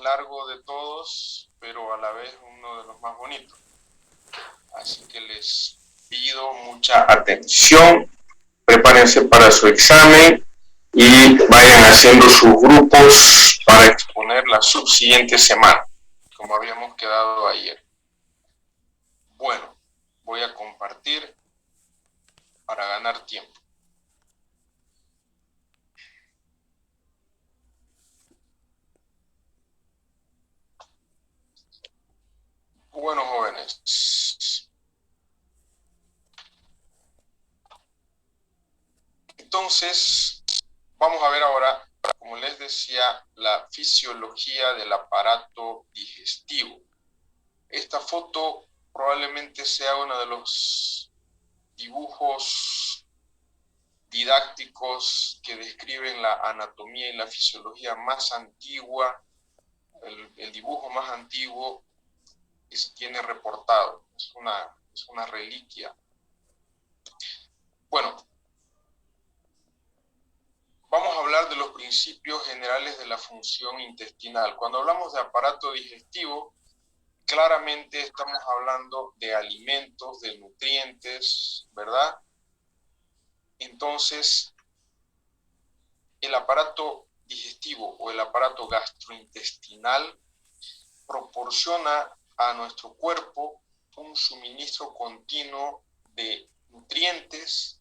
largo de todos, pero a la vez uno de los más bonitos. Así que les pido mucha atención, prepárense para su examen y vayan haciendo sus grupos para exponer la subsiguiente semana, como habíamos quedado ayer. Bueno, voy a compartir para ganar tiempo. Bueno, jóvenes. Entonces, vamos a ver ahora, como les decía, la fisiología del aparato digestivo. Esta foto probablemente sea uno de los dibujos didácticos que describen la anatomía y la fisiología más antigua, el dibujo más antiguo que se tiene reportado. Es una reliquia. Bueno, vamos a hablar de los principios generales de la función intestinal. Cuando hablamos de aparato digestivo, claramente estamos hablando de alimentos, de nutrientes, ¿verdad? Entonces, el aparato digestivo o el aparato gastrointestinal proporciona a nuestro cuerpo un suministro continuo de nutrientes,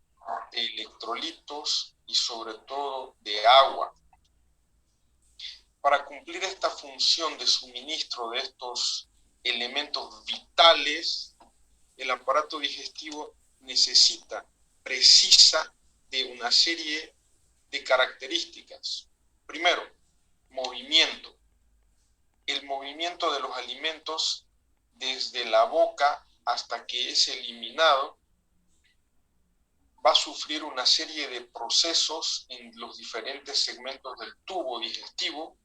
de electrolitos y sobre todo de agua. Para cumplir esta función de suministro de estos elementos vitales, el aparato digestivo precisa de una serie de características. Primero, movimiento. El movimiento de los alimentos desde la boca hasta que es eliminado va a sufrir una serie de procesos en los diferentes segmentos del tubo digestivo.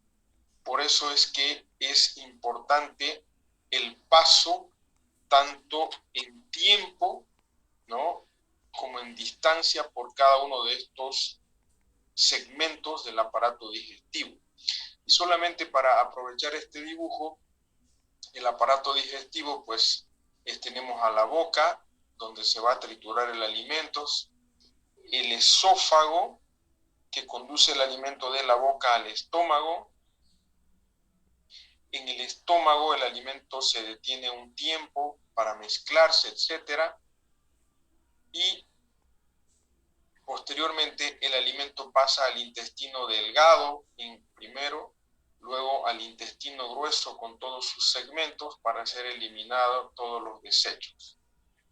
Por eso es que es importante el paso tanto en tiempo, ¿no?, como en distancia por cada uno de estos segmentos del aparato digestivo. Y solamente para aprovechar este dibujo, el aparato digestivo, pues tenemos a la boca, donde se va a triturar el alimento, el esófago, que conduce el alimento de la boca al estómago. En el estómago el alimento se detiene un tiempo para mezclarse, etc. Y posteriormente el alimento pasa al intestino delgado primero, luego al intestino grueso con todos sus segmentos para ser eliminados todos los desechos.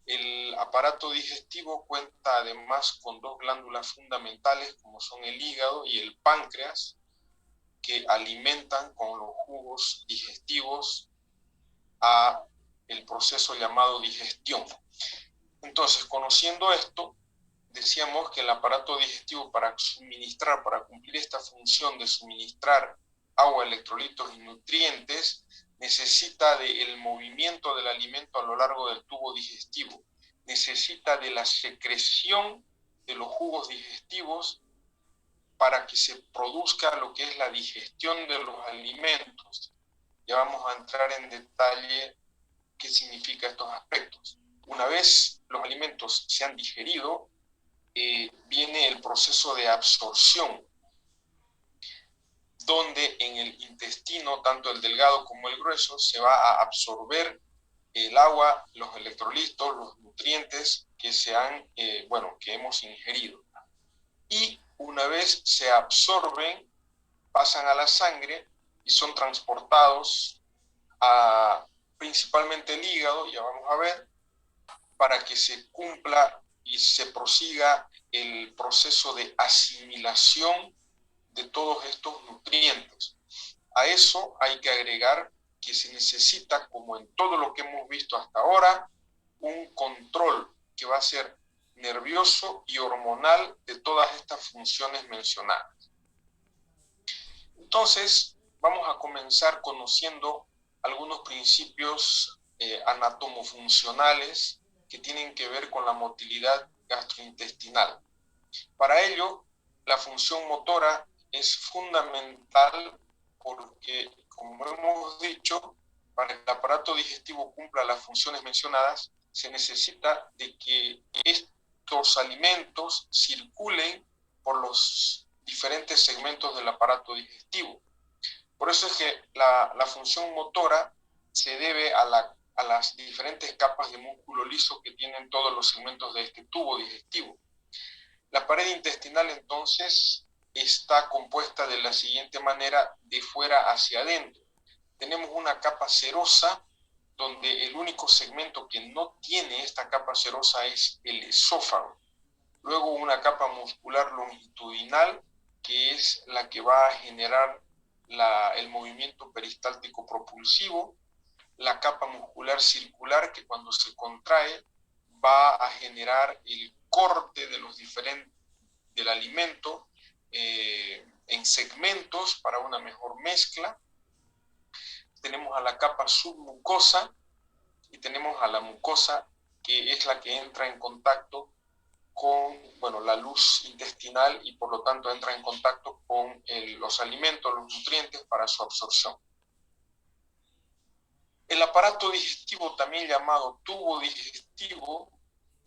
El aparato digestivo cuenta además con dos glándulas fundamentales como son el hígado y el páncreas, que alimentan con los jugos digestivos a el proceso llamado digestión. Entonces, conociendo esto, decíamos que el aparato digestivo para cumplir esta función de suministrar agua, electrolitos y nutrientes, necesita del movimiento del alimento a lo largo del tubo digestivo, necesita de la secreción de los jugos digestivos para que se produzca lo que es la digestión de los alimentos. Ya vamos a entrar en detalle qué significa estos aspectos. Una vez los alimentos se han digerido, viene el proceso de absorción, donde en el intestino, tanto el delgado como el grueso, se va a absorber el agua, los electrolitos, los nutrientes que que hemos ingerido. Y una vez se absorben, pasan a la sangre y son transportados a principalmente el hígado, ya vamos a ver, para que se cumpla y se prosiga el proceso de asimilación de todos estos nutrientes. A eso hay que agregar que se necesita, como en todo lo que hemos visto hasta ahora, un control que va a ser nervioso y hormonal de todas estas funciones mencionadas. Entonces, vamos a comenzar conociendo algunos principios anatomofuncionales que tienen que ver con la motilidad gastrointestinal. Para ello, la función motora es fundamental porque, como hemos dicho, para que el aparato digestivo cumpla las funciones mencionadas, se necesita de que estos alimentos circulen por los diferentes segmentos del aparato digestivo. Por eso es que la función motora se debe a las diferentes capas de músculo liso que tienen todos los segmentos de este tubo digestivo. La pared intestinal entonces está compuesta de la siguiente manera, de fuera hacia adentro. Tenemos una capa serosa, donde el único segmento que no tiene esta capa serosa es el esófago. Luego una capa muscular longitudinal, que es la que va a generar el movimiento peristáltico propulsivo. La capa muscular circular, que cuando se contrae va a generar el corte de los del alimento en segmentos para una mejor mezcla. Tenemos a la capa submucosa y tenemos a la mucosa, que es la que entra en contacto con la luz intestinal y por lo tanto entra en contacto con los alimentos, los nutrientes para su absorción. El aparato digestivo, también llamado tubo digestivo,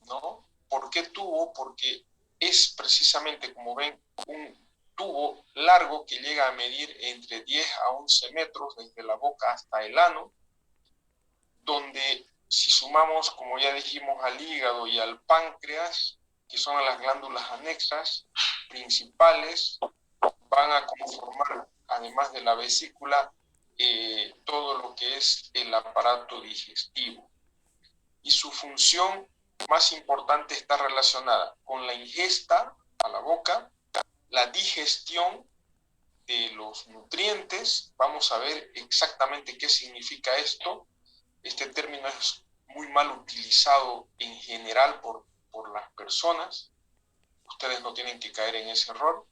¿no? ¿Por qué tubo? Porque es precisamente, como ven, un tubo largo que llega a medir entre 10 a 11 metros desde la boca hasta el ano, donde si sumamos, como ya dijimos, al hígado y al páncreas, que son las glándulas anexas principales, van a conformar, además de la vesícula, todo lo que es el aparato digestivo. Y su función más importante está relacionada con la ingesta a la boca, la digestión de los nutrientes. Vamos a ver exactamente qué significa esto. Este término es muy mal utilizado en general por las personas. Ustedes no tienen que caer en ese error.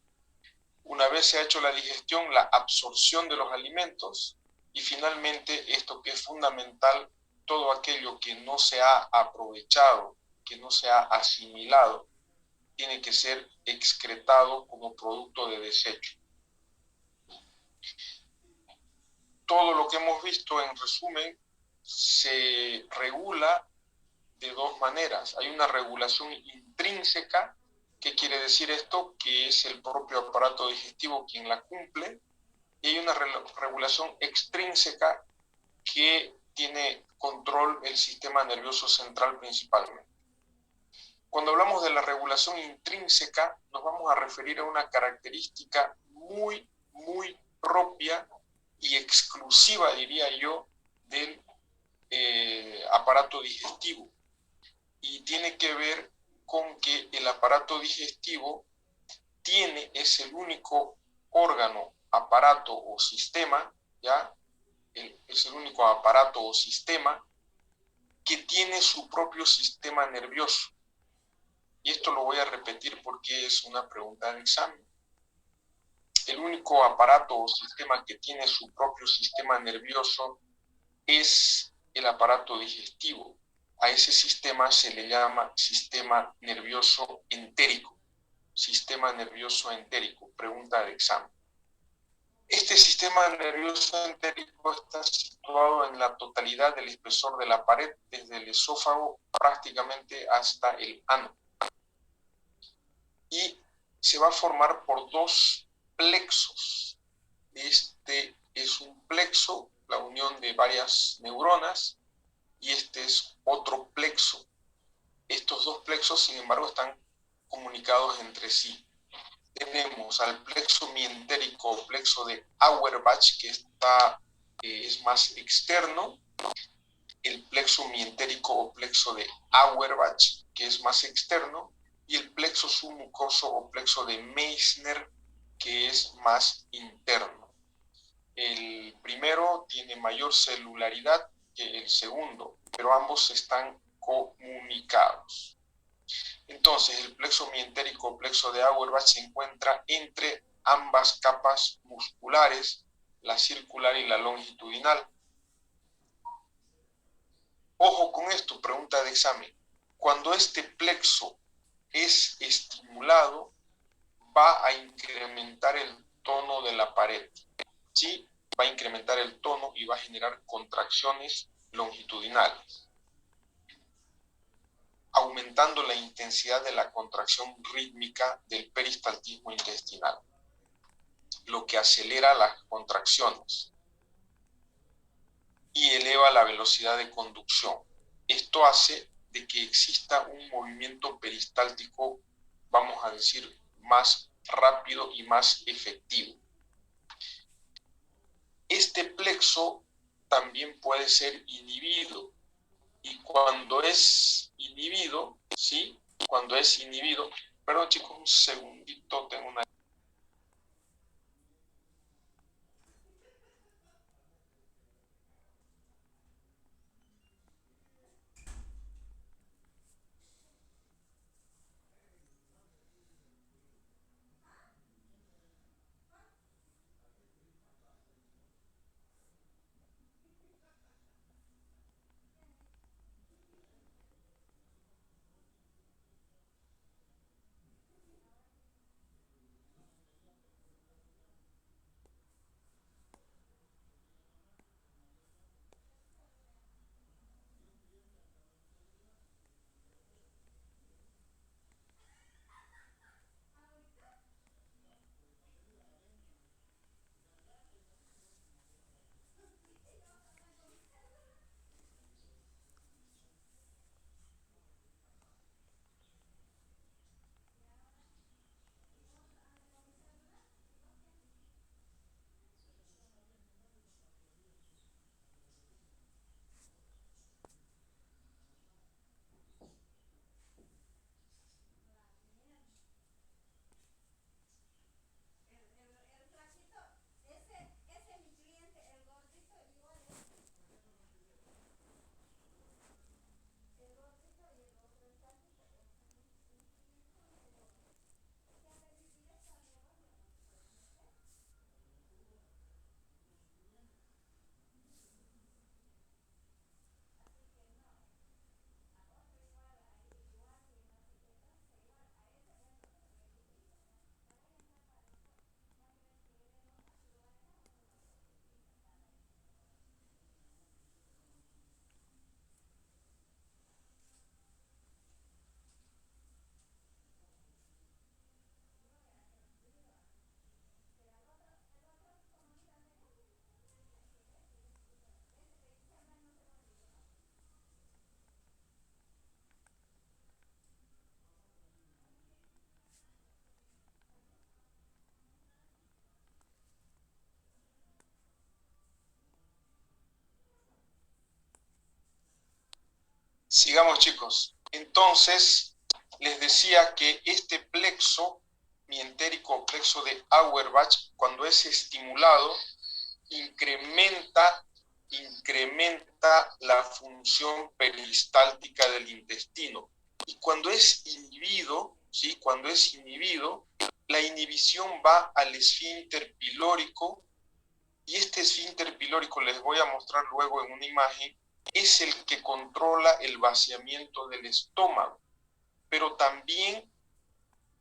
Una vez se ha hecho la digestión, la absorción de los alimentos y finalmente esto que es fundamental, todo aquello que no se ha aprovechado, que no se ha asimilado, tiene que ser excretado como producto de desecho. Todo lo que hemos visto, en resumen, se regula de dos maneras. Hay una regulación intrínseca. ¿Qué quiere decir esto? Que es el propio aparato digestivo quien la cumple. Y hay una regulación extrínseca que tiene control el sistema nervioso central principalmente. Cuando hablamos de la regulación intrínseca, nos vamos a referir a una característica muy, muy propia y exclusiva, diría yo, del aparato digestivo. Y tiene que ver con que el aparato digestivo es el único órgano, aparato o sistema, ¿ya? Es el único aparato o sistema que tiene su propio sistema nervioso. Y esto lo voy a repetir porque es una pregunta de examen. El único aparato o sistema que tiene su propio sistema nervioso es el aparato digestivo. A ese sistema se le llama sistema nervioso entérico. Sistema nervioso entérico, pregunta de examen. Este sistema nervioso entérico está situado en la totalidad del espesor de la pared, desde el esófago prácticamente hasta el ano. Y se va a formar por dos plexos. Este es un plexo, la unión de varias neuronas, y este es otro plexo. Estos dos plexos, sin embargo, están comunicados entre sí. Tenemos al plexo mientérico o plexo de Auerbach, que es más externo, el plexo mientérico o plexo de Auerbach, que es más externo, y el plexo submucoso o plexo de Meissner, que es más interno. El primero tiene mayor celularidad que el segundo, pero ambos están comunicados. Entonces, el plexo mientérico o plexo de Auerbach se encuentra entre ambas capas musculares, la circular y la longitudinal. Ojo con esto, pregunta de examen. Cuando este plexo es estimulado, va a incrementar el tono de la pared, ¿sí? va a incrementar el tono y va a generar contracciones longitudinales, aumentando la intensidad de la contracción rítmica del peristaltismo intestinal, lo que acelera las contracciones y eleva la velocidad de conducción. Esto hace de que exista un movimiento peristáltico, vamos a decir, más rápido y más efectivo. Este plexo también puede ser inhibido, y cuando es inhibido, ¿sí? Cuando es inhibido, perdón chicos, un segundito, tengo una... Sigamos chicos. Entonces, les decía que este plexo mientérico o plexo de Auerbach, cuando es estimulado, incrementa la función peristáltica del intestino. Y cuando es inhibido, ¿sí? Cuando es inhibido, la inhibición va al esfínter pilórico, y este esfínter pilórico, les voy a mostrar luego en una imagen, es el que controla el vaciamiento del estómago, pero también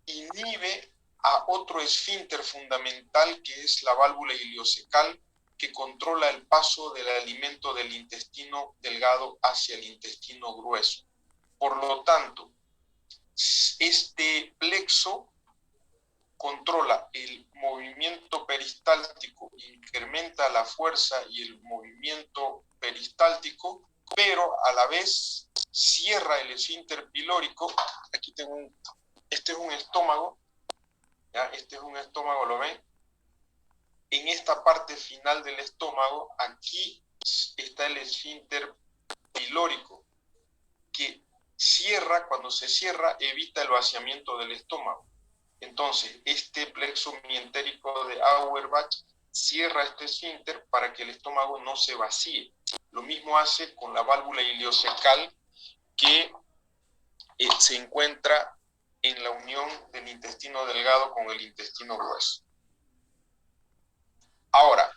inhibe a otro esfínter fundamental que es la válvula iliocecal, que controla el paso del alimento del intestino delgado hacia el intestino grueso. Por lo tanto, este plexo controla el movimiento peristáltico, incrementa la fuerza y el movimiento peristáltico, pero a la vez cierra el esfínter pilórico. Aquí tengo este es un estómago, ¿ya? Este es un estómago, ¿lo ven? En esta parte final del estómago, aquí está el esfínter pilórico, que cierra, cuando se cierra, evita el vaciamiento del estómago. Entonces, este plexo mientérico de Auerbach cierra este esfínter para que el estómago no se vacíe. Lo mismo hace con la válvula iliocecal, que se encuentra en la unión del intestino delgado con el intestino grueso. Ahora,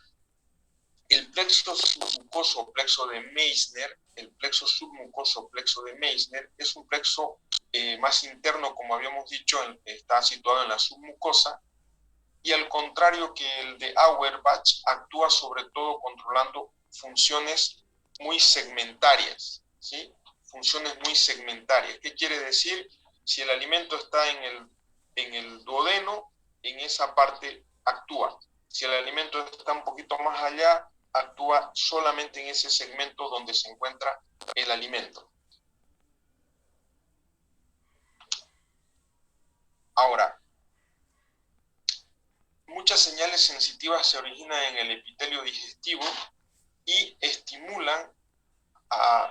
el plexo submucoso o plexo de Meissner, el plexo submucoso o plexo de Meissner es un plexo más interno, como habíamos dicho, está situado en la submucosa, y al contrario que el de Auerbach, actúa sobre todo controlando funciones muy segmentarias, ¿sí? Funciones muy segmentarias. ¿Qué quiere decir? Si el alimento está en el duodeno, en esa parte actúa. Si el alimento está un poquito más allá, actúa solamente en ese segmento donde se encuentra el alimento. Ahora, muchas señales sensitivas se originan en el epitelio digestivo y estimulan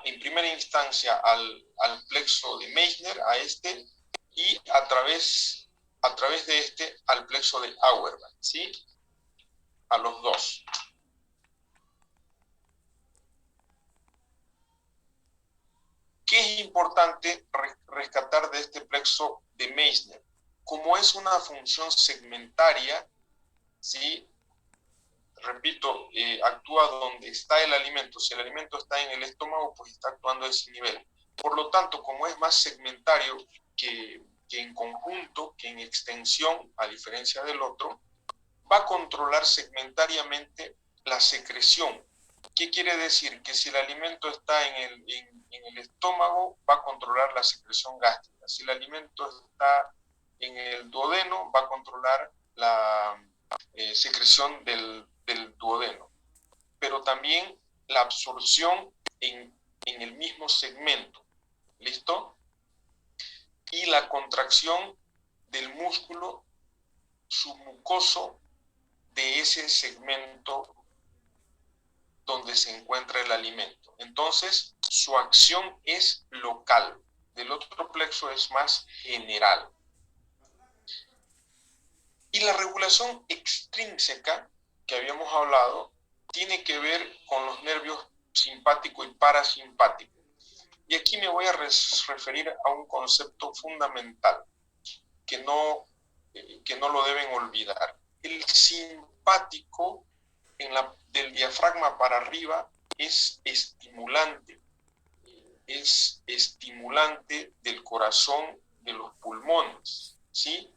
en primera instancia al plexo de Meissner, a este, y a través de este al plexo de Auerbach, ¿sí? A los dos. ¿Qué es importante rescatar de este plexo de Meissner? Como es una función segmentaria, ¿sí? Repito, actúa donde está el alimento. Si el alimento está en el estómago, pues está actuando a ese nivel. Por lo tanto, como es más segmentario que en conjunto, que en extensión, a diferencia del otro, va a controlar segmentariamente la secreción. ¿Qué quiere decir? Que si el alimento está en el estómago, va a controlar la secreción gástrica. Si el alimento está en el duodeno, va a controlar la secreción del duodeno. Pero también la absorción en el mismo segmento. ¿Listo? Y la contracción del músculo submucoso de ese segmento donde se encuentra el alimento. Entonces, su acción es local. Del otro plexo es más general. Y la regulación extrínseca que habíamos hablado tiene que ver con los nervios simpático y parasimpático. Y aquí me voy a referir a un concepto fundamental que no lo deben olvidar. El simpático del diafragma para arriba es estimulante del corazón, de los pulmones, ¿sí?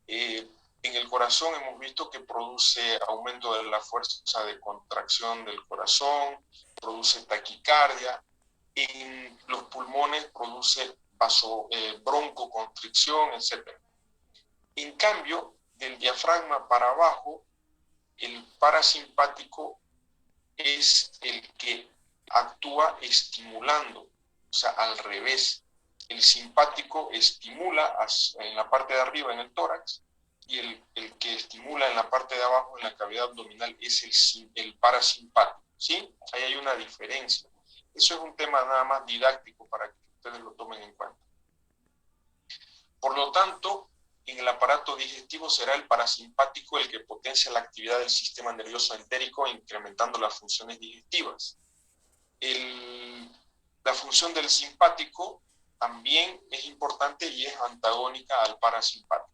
En el corazón hemos visto que produce aumento de la fuerza de contracción del corazón, produce taquicardia. En los pulmones produce broncoconstricción, etc. En cambio, del diafragma para abajo, el parasimpático es el que actúa estimulando, o sea, al revés. El simpático estimula en la parte de arriba, en el tórax, y el que estimula en la parte de abajo, en la cavidad abdominal, es el parasimpático, ¿sí? Ahí hay una diferencia. Eso es un tema nada más didáctico para que ustedes lo tomen en cuenta. Por lo tanto, en el aparato digestivo será el parasimpático el que potencia la actividad del sistema nervioso entérico, incrementando las funciones digestivas. La función del simpático también es importante y es antagónica al parasimpático,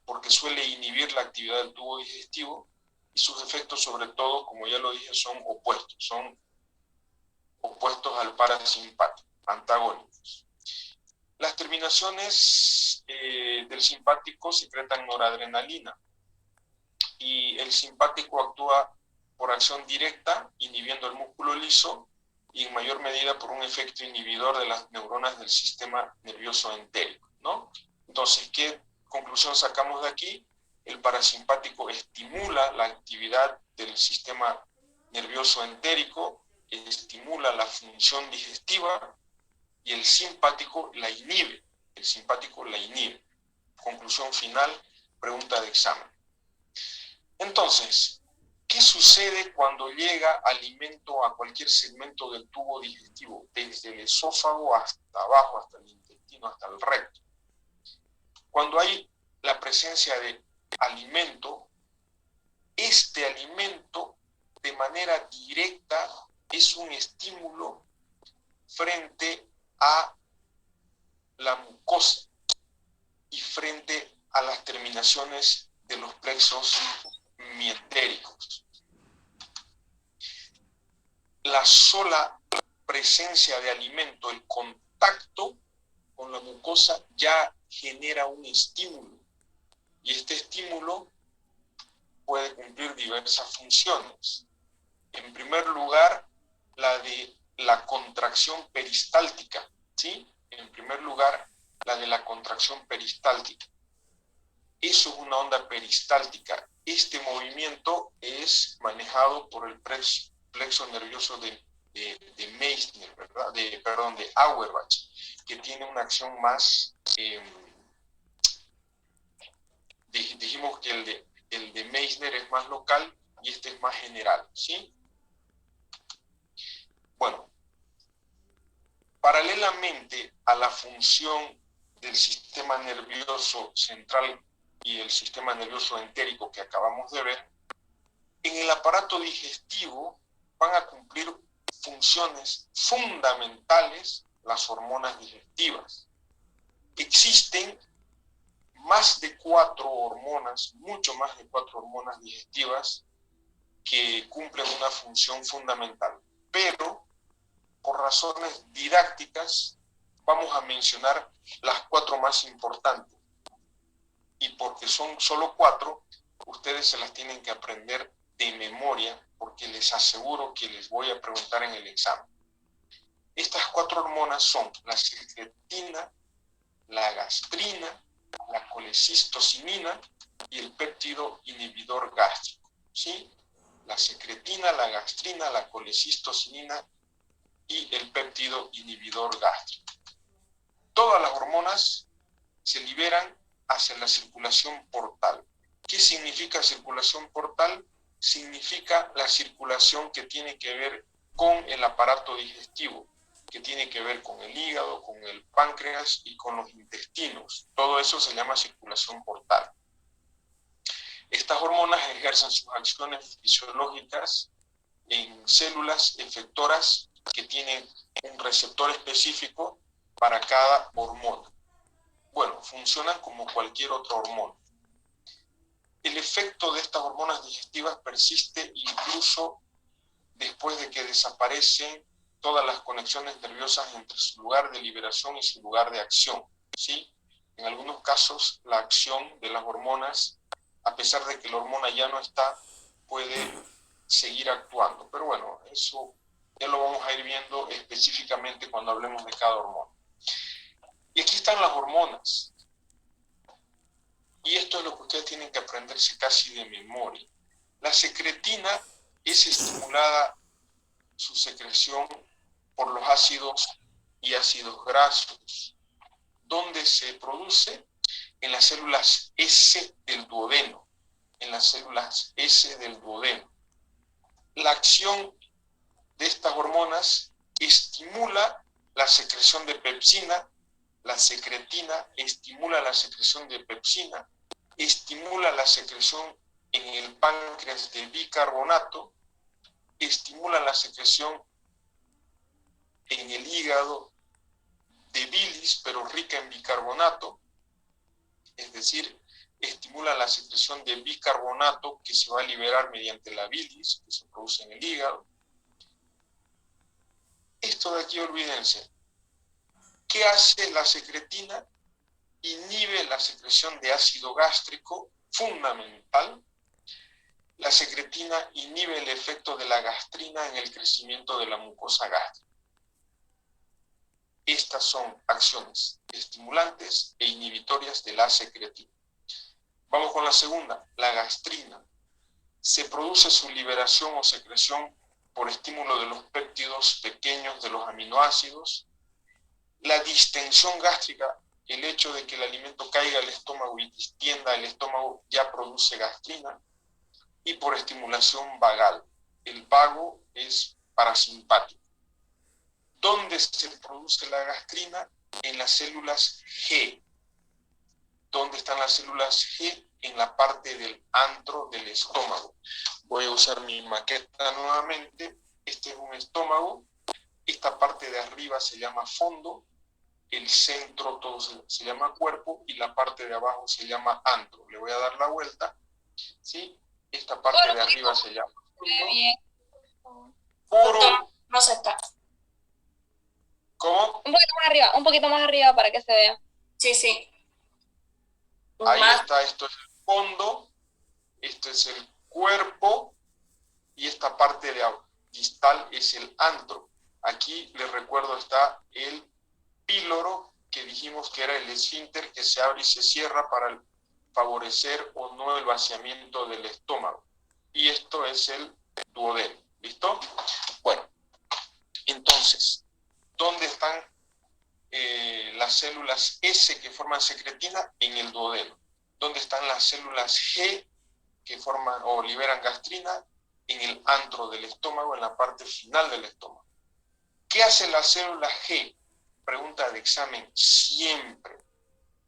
porque suele inhibir la actividad del tubo digestivo y sus efectos, sobre todo, como ya lo dije, son opuestos al parasimpático, antagónicos. Las terminaciones del simpático secretan noradrenalina y el simpático actúa por acción directa, inhibiendo el músculo liso y en mayor medida por un efecto inhibidor de las neuronas del sistema nervioso entérico, ¿no? Entonces, ¿qué conclusión sacamos de aquí? El parasimpático estimula la actividad del sistema nervioso entérico, estimula la función digestiva, y el simpático la inhibe. El simpático la inhibe. Conclusión final, pregunta de examen. Entonces, ¿qué sucede cuando llega alimento a cualquier segmento del tubo digestivo? Desde el esófago hasta abajo, hasta el intestino, hasta el recto. Cuando hay la presencia de alimento, este alimento de manera directa es un estímulo frente a la mucosa y frente a las terminaciones de los plexos mientéricos. La sola presencia de alimento, el contacto con la mucosa ya genera un estímulo Y este estímulo puede cumplir diversas funciones. En primer lugar, la de la contracción peristáltica, ¿sí? En primer lugar, la de la contracción peristáltica. Eso es una onda peristáltica. Este movimiento es manejado por el plexo nervioso de Meissner, ¿verdad? De Auerbach, que tiene una acción más, dijimos que el de Meissner es más local y este es más general, ¿sí? Bueno, paralelamente a la función del sistema nervioso central y el sistema nervioso entérico que acabamos de ver, en el aparato digestivo van a cumplir funciones fundamentales las hormonas digestivas. Existen más de 4 hormonas, mucho más de 4 hormonas digestivas que cumplen una función fundamental, pero por razones didácticas vamos a mencionar las 4 más importantes, y porque son solo 4, ustedes se las tienen que aprender de memoria, porque les aseguro que les voy a preguntar en el examen. Estas 4 hormonas son la secretina, la gastrina, la colecistocinina y el péptido inhibidor gástrico, ¿sí? La secretina, la gastrina, la colecistocinina y el péptido inhibidor gástrico. Todas las hormonas se liberan hacia la circulación portal. ¿Qué significa circulación portal? Significa la circulación que tiene que ver con el aparato digestivo, que tiene que ver con el hígado, con el páncreas y con los intestinos. Todo eso se llama circulación portal. Estas hormonas ejercen sus acciones fisiológicas en células efectoras que tienen un receptor específico para cada hormona. Bueno, funcionan como cualquier otra hormona. El efecto de estas hormonas digestivas persiste incluso después de que desaparecen todas las conexiones nerviosas entre su lugar de liberación y su lugar de acción, ¿sí? En algunos casos, la acción de las hormonas, a pesar de que la hormona ya no está, puede seguir actuando. Pero bueno, eso ya lo vamos a ir viendo específicamente cuando hablemos de cada hormona. Y aquí están las hormonas. Y esto es lo que ustedes tienen que aprenderse casi de memoria. La secretina es estimulada su secreción por los ácidos y ácidos grasos. ¿Dónde se produce? En las células S del duodeno. En las células S del duodeno. La acción de estas hormonas estimula la secreción de pepsina. La secretina estimula la secreción de pepsina, estimula la secreción en el páncreas de bicarbonato, estimula la secreción en el hígado de bilis, pero rica en bicarbonato, es decir, estimula la secreción de bicarbonato que se va a liberar mediante la bilis que se produce en el hígado. Esto de aquí, olvídense. ¿Qué hace la secretina? Inhibe la secreción de ácido gástrico, fundamental. La secretina inhibe el efecto de la gastrina en el crecimiento de la mucosa gástrica. Estas son acciones estimulantes e inhibitorias de la secretina. Vamos con la segunda, la gastrina. Se produce su liberación o secreción por estímulo de los péptidos pequeños de los aminoácidos. La distensión gástrica, el hecho de que el alimento caiga al estómago y distienda el estómago, ya produce gastrina. Y por estimulación vagal. El vago es parasimpático. ¿Dónde se produce la gastrina? En las células G. ¿Dónde están las células G? En la parte del antro del estómago. Voy a usar mi maqueta nuevamente. Este es un estómago. Esta parte de arriba se llama fondo. El centro todo se llama cuerpo y la parte de abajo se llama antro. Le voy a dar la vuelta. ¿Sí? Esta parte de arriba se llama fondo. Puro. No se está. ¿Cómo? Un poquito más arriba para que se vea. Sí, sí. Ahí Más. está, esto es fondo, este es el cuerpo, y esta parte de distal es el antro. Aquí les recuerdo está el píloro, que dijimos que era el esfínter que se abre y se cierra para favorecer o no el vaciamiento del estómago. Y esto es el duodeno. ¿Listo? Bueno, entonces, ¿dónde están las células S que forman secretina? En el duodeno. ¿Dónde están las células G que forman o liberan gastrina? En el antro del estómago, en la parte final del estómago. ¿Qué hace la célula G? Pregunta de examen siempre.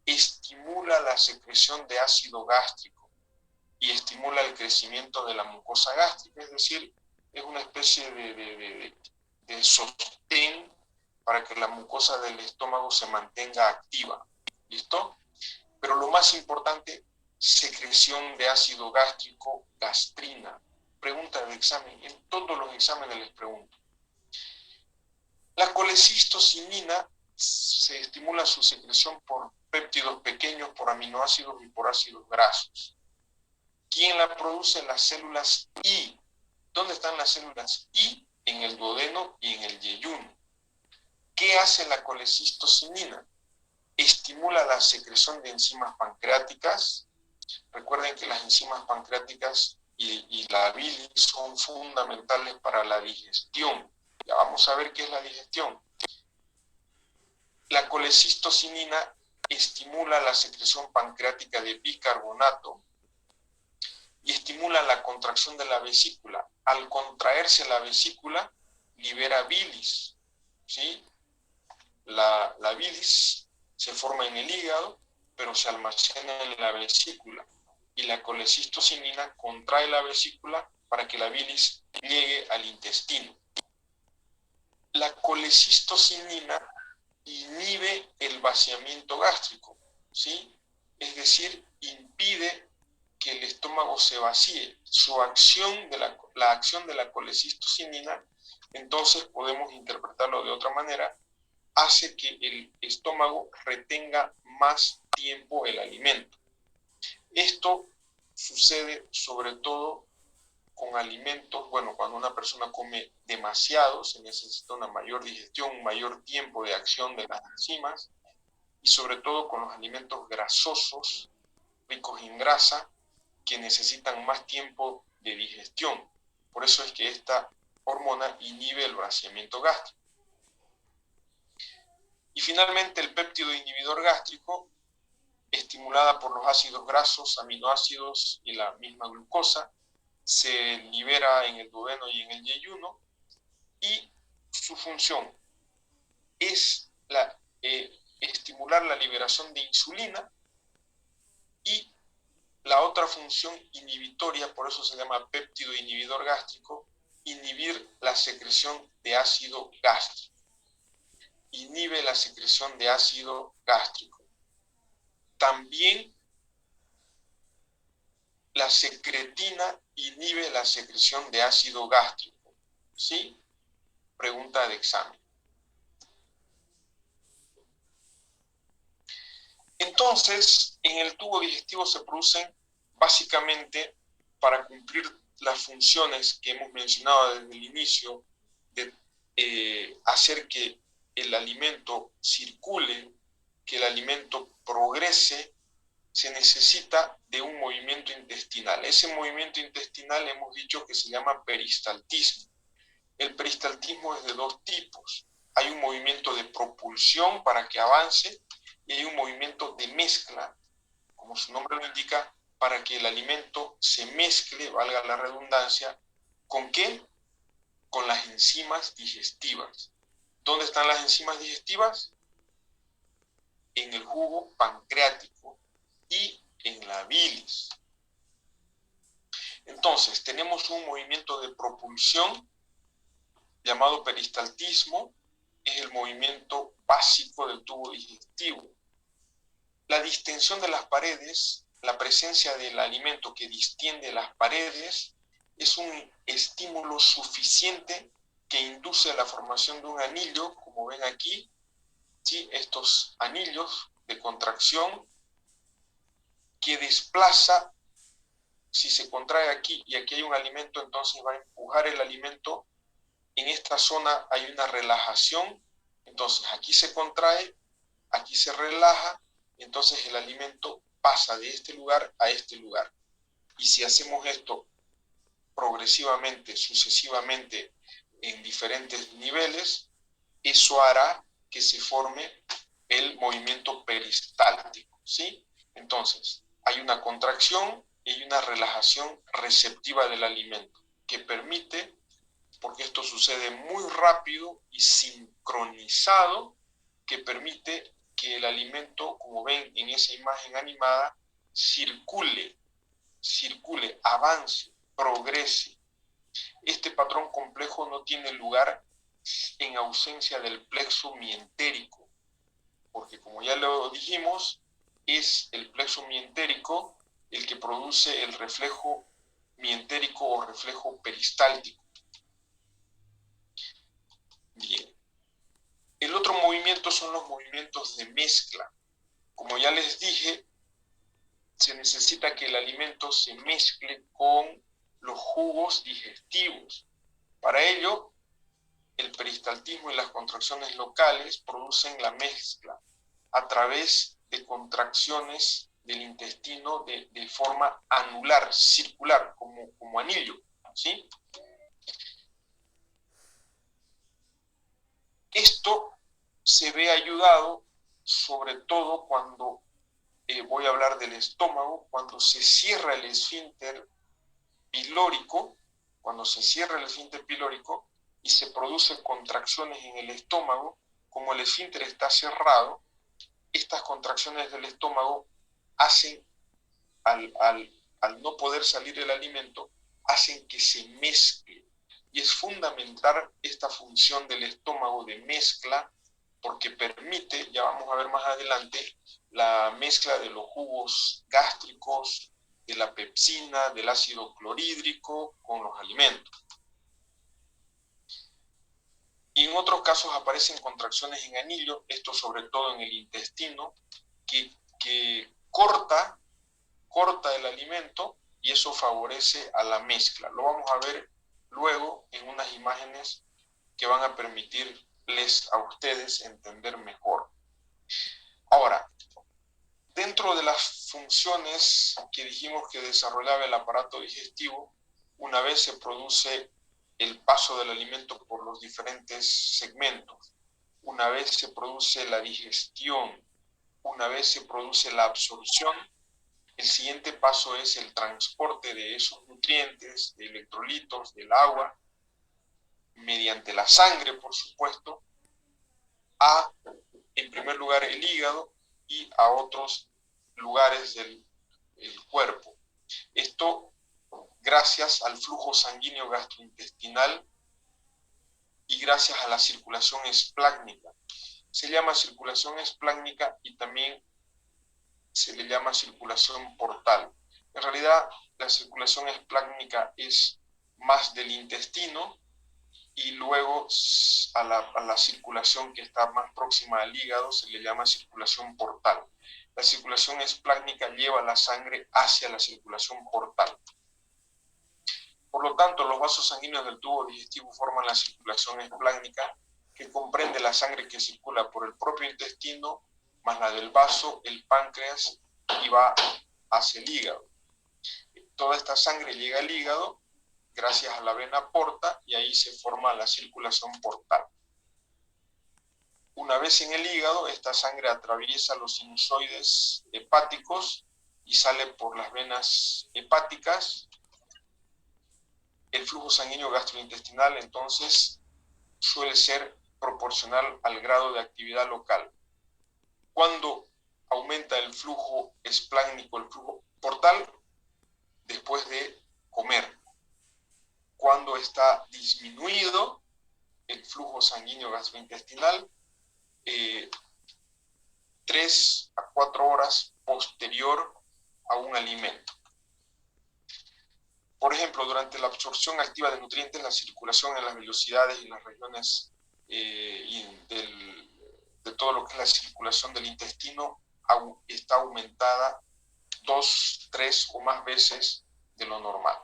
Estimula la secreción de ácido gástrico y estimula el crecimiento de la mucosa gástrica, es decir, es una especie de sostén para que la mucosa del estómago se mantenga activa. ¿Listo? Pero lo más importante, secreción de ácido gástrico, gastrina. Pregunta de examen, en todos los exámenes les pregunto. La colecistocinina se estimula su secreción por péptidos pequeños, por aminoácidos y por ácidos grasos. ¿Quién la produce? Las células I. ¿Dónde están las células I? En el duodeno y en el yeyuno. ¿Qué hace la colecistocinina? Estimula la secreción de enzimas pancreáticas. Recuerden que las enzimas pancreáticas y la bilis son fundamentales para la digestión. Ya vamos a ver qué es la digestión. La colecistocinina estimula la secreción pancreática de bicarbonato y estimula la contracción de la vesícula. Al contraerse la vesícula, libera bilis, ¿sí? La bilis se forma en el hígado, pero se almacena en la vesícula. Y la colecistocinina contrae la vesícula para que la bilis llegue al intestino. La colecistocinina inhibe el vaciamiento gástrico, ¿sí? Es decir, impide que el estómago se vacíe. Su acción, la acción de la colecistocinina, entonces podemos interpretarlo de otra manera, hace que el estómago retenga más tiempo el alimento. Esto sucede sobre todo con alimentos, bueno, cuando una persona come demasiado, se necesita una mayor digestión, un mayor tiempo de acción de las enzimas, y sobre todo con los alimentos grasosos, ricos en grasa, que necesitan más tiempo de digestión. Por eso es que esta hormona inhibe el vaciamiento gástrico. Y finalmente el péptido inhibidor gástrico, estimulada por los ácidos grasos, aminoácidos y la misma glucosa, se libera en el duodeno y en el yeyuno, y su función es estimular la liberación de insulina, y la otra función inhibitoria, por eso se llama péptido inhibidor gástrico, inhibir la secreción de ácido gástrico. Inhibe la secreción de ácido gástrico. También la secretina inhibe la secreción de ácido gástrico. ¿Sí? Pregunta de examen. Entonces, en el tubo digestivo se producen básicamente, para cumplir las funciones que hemos mencionado desde el inicio, de hacer que el alimento circule, que el alimento progrese, se necesita de un movimiento intestinal. Ese movimiento intestinal hemos dicho que se llama peristaltismo. El peristaltismo es de dos tipos. Hay un movimiento de propulsión para que avance y hay un movimiento de mezcla, como su nombre lo indica, para que el alimento se mezcle, valga la redundancia, ¿con qué? Con las enzimas digestivas. ¿Dónde están las enzimas digestivas? En el jugo pancreático y en la bilis. Entonces, tenemos un movimiento de propulsión llamado peristaltismo, es el movimiento básico del tubo digestivo. La distensión de las paredes, la presencia del alimento que distiende las paredes, es un estímulo suficiente que induce la formación de un anillo, como ven aquí, ¿sí? Estos anillos de contracción que desplaza, si se contrae aquí y aquí hay un alimento, entonces va a empujar el alimento. En esta zona hay una relajación, entonces aquí se contrae, aquí se relaja, entonces el alimento pasa de este lugar a este lugar. Y si hacemos esto progresivamente, sucesivamente, en diferentes niveles, eso hará que se forme el movimiento peristáltico, ¿sí? Entonces, hay una contracción y hay una relajación receptiva del alimento que permite, porque esto sucede muy rápido y sincronizado, que permite que el alimento, como ven en esa imagen animada, circule, avance, progrese. Este patrón complejo no tiene lugar en ausencia del plexo mientérico, porque como ya lo dijimos, es el plexo mientérico el que produce el reflejo mientérico o reflejo peristáltico. Bien. El otro movimiento son los movimientos de mezcla. Como ya les dije, se necesita que el alimento se mezcle con los jugos digestivos. Para ello, el peristaltismo y las contracciones locales producen la mezcla a través de contracciones del intestino de forma anular, circular, como anillo, ¿sí? Esto se ve ayudado sobre todo cuando, voy a hablar del estómago, cuando se cierra el esfínter pilórico, y se producen contracciones en el estómago, como el esfínter está cerrado, estas contracciones del estómago hacen, al no poder salir el alimento, hacen que se mezcle. Y es fundamental esta función del estómago de mezcla, porque permite, ya vamos a ver más adelante, la mezcla de los jugos gástricos, de la pepsina, del ácido clorhídrico con los alimentos. Y en otros casos aparecen contracciones en anillo, esto sobre todo en el intestino, que corta el alimento y eso favorece a la mezcla. Lo vamos a ver luego en unas imágenes que van a permitirles a ustedes entender mejor. Ahora, dentro de las funciones que dijimos que desarrollaba el aparato digestivo, una vez se produce el paso del alimento por los diferentes segmentos, una vez se produce la digestión, una vez se produce la absorción, el siguiente paso es el transporte de esos nutrientes, de electrolitos, del agua, mediante la sangre, por supuesto, a, en primer lugar, el hígado y a otros lugares del cuerpo. Esto gracias al flujo sanguíneo gastrointestinal y gracias a la circulación esplácnica. Se llama circulación esplácnica y también se le llama circulación portal. En realidad, la circulación esplácnica es más del intestino y luego a la circulación que está más próxima al hígado se le llama circulación portal. La circulación esplácnica lleva la sangre hacia la circulación portal. Por lo tanto, los vasos sanguíneos del tubo digestivo forman la circulación esplácnica, que comprende la sangre que circula por el propio intestino, más la del vaso, el páncreas, y va hacia el hígado. Toda esta sangre llega al hígado gracias a la vena porta y ahí se forma la circulación portal. Una vez en el hígado, esta sangre atraviesa los sinusoides hepáticos y sale por las venas hepáticas. El flujo sanguíneo gastrointestinal entonces suele ser proporcional al grado de actividad local. Cuando aumenta el flujo esplácnico, el flujo portal, después de comer. Cuando está disminuido el flujo sanguíneo gastrointestinal, 3 a 4 horas posterior a un alimento. Por ejemplo, durante la absorción activa de nutrientes, la circulación en las velocidades y las regiones de todo lo que es la circulación del intestino está aumentada 2, 3 o más veces de lo normal.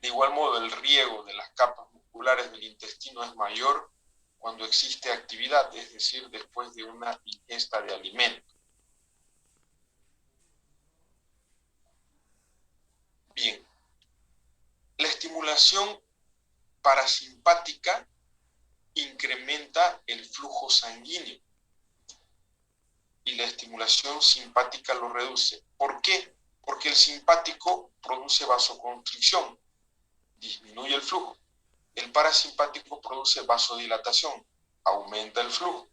De igual modo, el riego de las capas musculares del intestino es mayor cuando existe actividad, es decir, después de una ingesta de alimento. Bien, la estimulación parasimpática incrementa el flujo sanguíneo y la estimulación simpática lo reduce. ¿Por qué? Porque el simpático produce vasoconstricción, disminuye el flujo. El parasimpático produce vasodilatación, aumenta el flujo.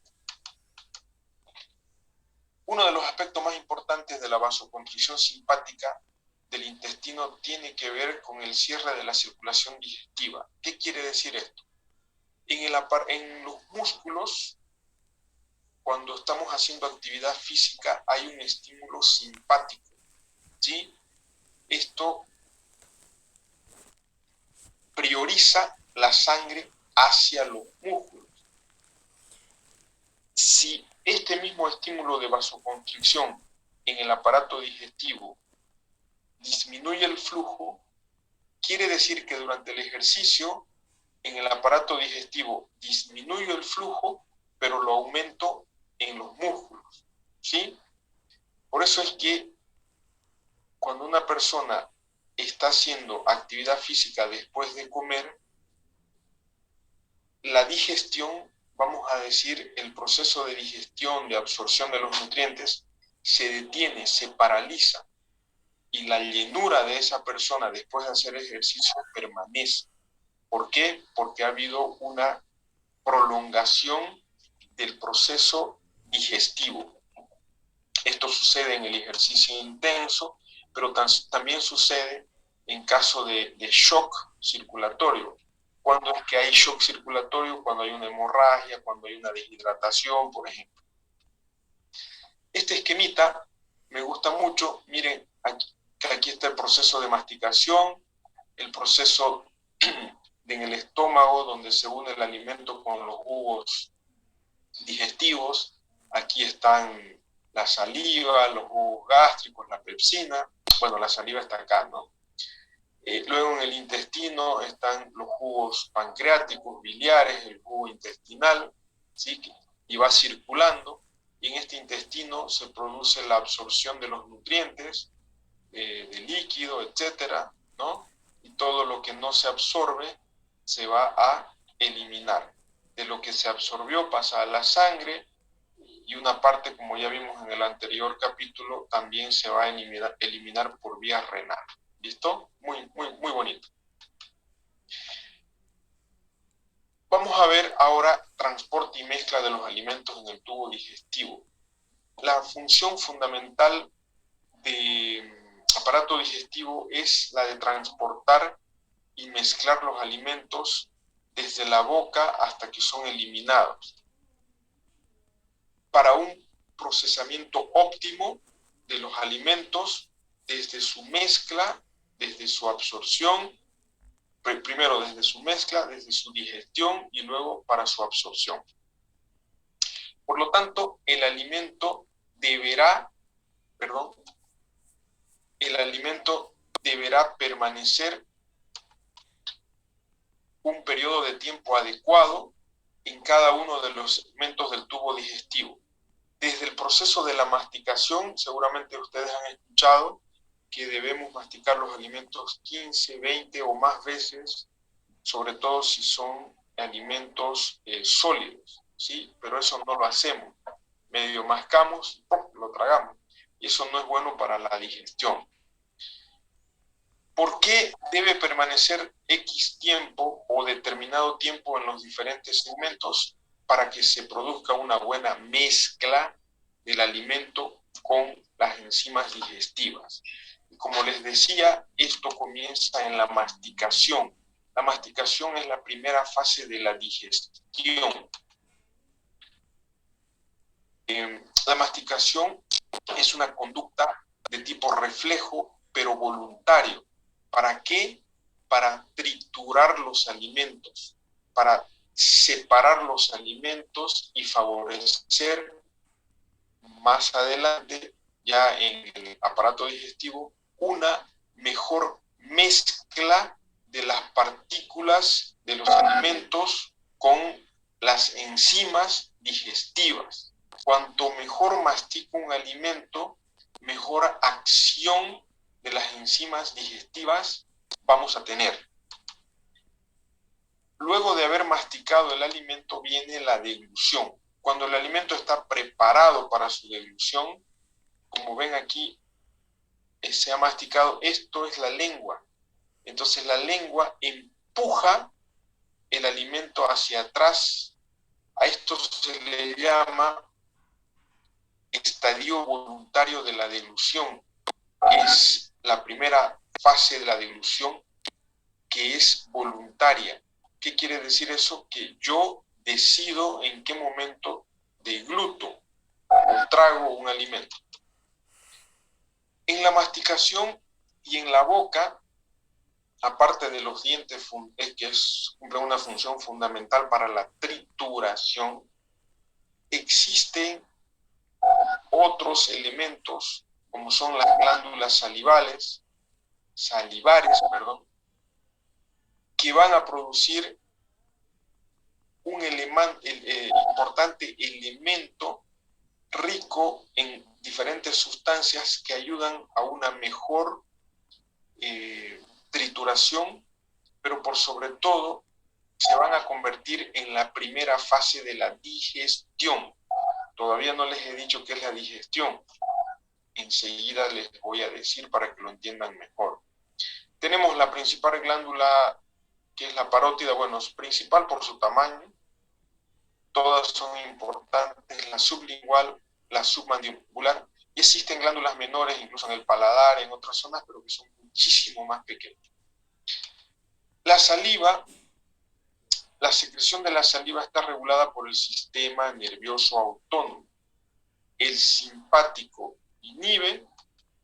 Uno de los aspectos más importantes de la vasoconstricción simpática del intestino tiene que ver con el cierre de la circulación digestiva. ¿Qué quiere decir esto? En los músculos, cuando estamos haciendo actividad física, hay un estímulo simpático, ¿sí? Esto prioriza la sangre hacia los músculos. Si este mismo estímulo de vasoconstricción en el aparato digestivo disminuye el flujo, quiere decir que durante el ejercicio en el aparato digestivo disminuyo el flujo, pero lo aumento en los músculos, ¿sí? Por eso es que cuando una persona está haciendo actividad física después de comer, la digestión, vamos a decir, el proceso de digestión, de absorción de los nutrientes, se detiene, se paraliza, y la llenura de esa persona después de hacer ejercicio permanece. ¿Por qué? Porque ha habido una prolongación del proceso digestivo. Esto sucede en el ejercicio intenso, pero también sucede en caso de shock circulatorio. ¿Cuándo es que hay shock circulatorio? Cuando hay una hemorragia, cuando hay una deshidratación, por ejemplo. Este esquemita me gusta mucho. Miren, aquí está el proceso de masticación, el proceso en el estómago, donde se une el alimento con los jugos digestivos. Aquí están la saliva, los jugos gástricos, la pepsina. Bueno, la saliva está acá, ¿no? Luego en el intestino están los jugos pancreáticos, biliares, el jugo intestinal, ¿sí? Y va circulando. Y en este intestino se produce la absorción de los nutrientes, de líquido, etcétera, ¿no? Y todo lo que no se absorbe se va a eliminar. De lo que se absorbió pasa a la sangre, y una parte, como ya vimos en el anterior capítulo, también se va a eliminar por vía renal. ¿Listo? Muy bonito. Vamos a ver ahora transporte y mezcla de los alimentos en el tubo digestivo. La función fundamental del aparato digestivo es la de transportar y mezclar los alimentos desde la boca hasta que son eliminados, para un procesamiento óptimo de los alimentos desde su mezcla, desde su absorción, primero desde su mezcla, desde su digestión y luego para su absorción. Por lo tanto, el alimento deberá permanecer un periodo de tiempo adecuado en cada uno de los segmentos del tubo digestivo. Desde el proceso de la masticación, seguramente ustedes han escuchado que debemos masticar los alimentos 15, 20 o más veces, sobre todo si son alimentos sólidos, ¿sí? Pero eso no lo hacemos. Medio mascamos, lo tragamos. Y eso no es bueno para la digestión. ¿Por qué debe permanecer X tiempo o determinado tiempo en los diferentes segmentos? Para que se produzca una buena mezcla del alimento con las enzimas digestivas. Y como les decía, esto comienza en la masticación. La masticación es la primera fase de la digestión. La masticación es una conducta de tipo reflejo, pero voluntario. ¿Para qué? Para triturar los alimentos, para separar los alimentos y favorecer más adelante ya en el aparato digestivo una mejor mezcla de las partículas de los alimentos con las enzimas digestivas. Cuanto mejor mastico un alimento, mejor acción de las enzimas digestivas vamos a tener. Luego de haber masticado el alimento viene la deglución. Cuando el alimento está preparado para su deglución, como ven aquí, se ha masticado, esto es la lengua. Entonces la lengua empuja el alimento hacia atrás. A esto se le llama estadio voluntario de la deglución. Es la primera fase de la deglución que es voluntaria. ¿Qué quiere decir eso? Que yo decido en qué momento degluto o trago un alimento. En la masticación y en la boca, aparte de los dientes, que cumplen una función fundamental para la trituración, existen otros elementos, como son las glándulas salivares, que van a producir un importante elemento rico en diferentes sustancias que ayudan a una mejor trituración, pero por sobre todo se van a convertir en la primera fase de la digestión. Todavía no les he dicho qué es la digestión. Enseguida les voy a decir para que lo entiendan mejor. Tenemos la principal glándula, que es la parótida. Bueno, es principal por su tamaño. Todas son importantes, la sublingual, la submandibular, y existen glándulas menores, incluso en el paladar, en otras zonas, pero que son muchísimo más pequeñas. La saliva, la secreción de la saliva está regulada por el sistema nervioso autónomo. El simpático inhibe,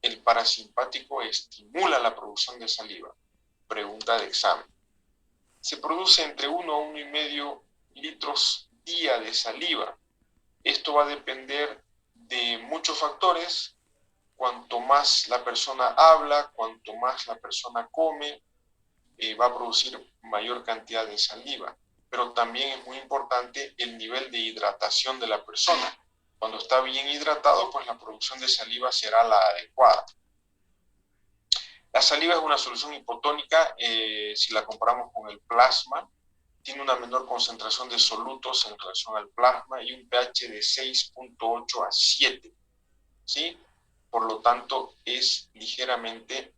el parasimpático estimula la producción de saliva. Pregunta de examen. Se produce entre 1 a 1,5 litros día de saliva. Esto va a depender de muchos factores. Cuanto más la persona habla, cuanto más la persona come, va a producir mayor cantidad de saliva. Pero también es muy importante el nivel de hidratación de la persona. Cuando está bien hidratado, pues la producción de saliva será la adecuada. La saliva es una solución hipotónica si la comparamos con el plasma. Tiene una menor concentración de solutos en relación al plasma y un pH de 6.8 a 7. ¿Sí? Por lo tanto, es ligeramente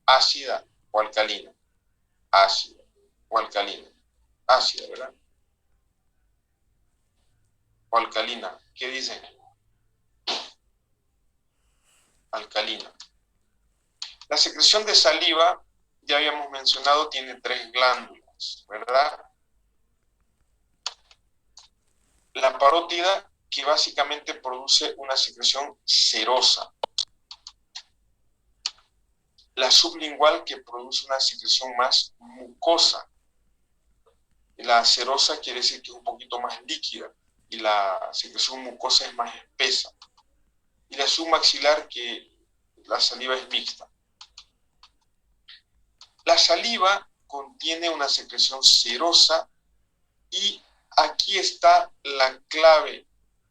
ácida o alcalina. Ácida o alcalina. Ácida, ¿verdad? O alcalina. ¿Qué dicen? Alcalina. La secreción de saliva, ya habíamos mencionado, tiene 3 glándulas, ¿verdad? La parótida, que básicamente produce una secreción serosa. La sublingual, que produce una secreción más mucosa. La serosa quiere decir que es un poquito más líquida y la secreción mucosa es más espesa. Y la submaxilar, que la saliva es mixta. La saliva contiene una secreción serosa y aquí está la clave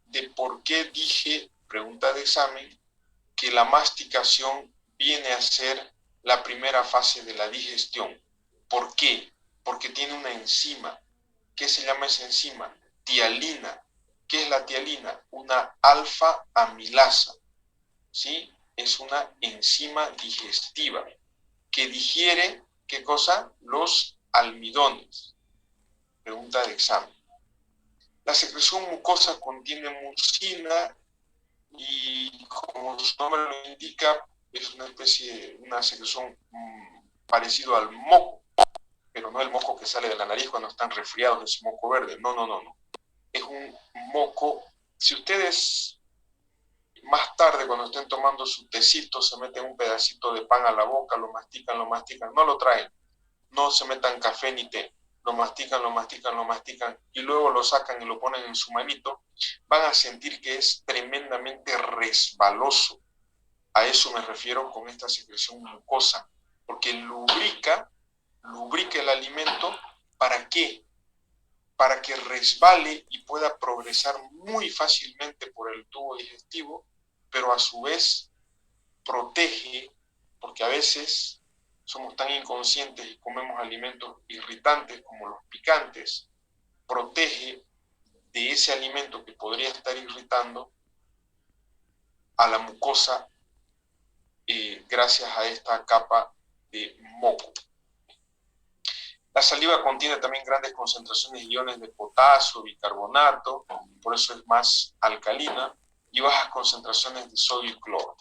de por qué dije, pregunta de examen, que la masticación viene a ser la primera fase de la digestión. ¿Por qué? Porque tiene una enzima. ¿Qué se llama esa enzima? Tialina. ¿Qué es la tialina? Una alfa-amilasa. ¿Sí? Es una enzima digestiva que digiere, ¿qué cosa? Los almidones. Pregunta de examen. La secreción mucosa contiene mucina y, como su nombre lo indica, es una especie, una secreción parecido al moco, pero no el moco que sale de la nariz cuando están resfriados, ese moco verde. No. Es un moco. Si ustedes más tarde, cuando estén tomando su tecito, se meten un pedacito de pan a la boca, lo mastican, no lo traen. No se metan café ni té. lo mastican, lo mastican, lo mastican, y luego lo sacan y lo ponen en su manito, van a sentir que es tremendamente resbaloso. A eso me refiero con esta secreción mucosa, porque lubrica el alimento. ¿Para qué? Para que resbale y pueda progresar muy fácilmente por el tubo digestivo, pero a su vez protege, porque a veces somos tan inconscientes y comemos alimentos irritantes como los picantes, protege de ese alimento que podría estar irritando a la mucosa gracias a esta capa de moco. La saliva contiene también grandes concentraciones de iones de potasio, bicarbonato, por eso es más alcalina, y bajas concentraciones de sodio y cloro.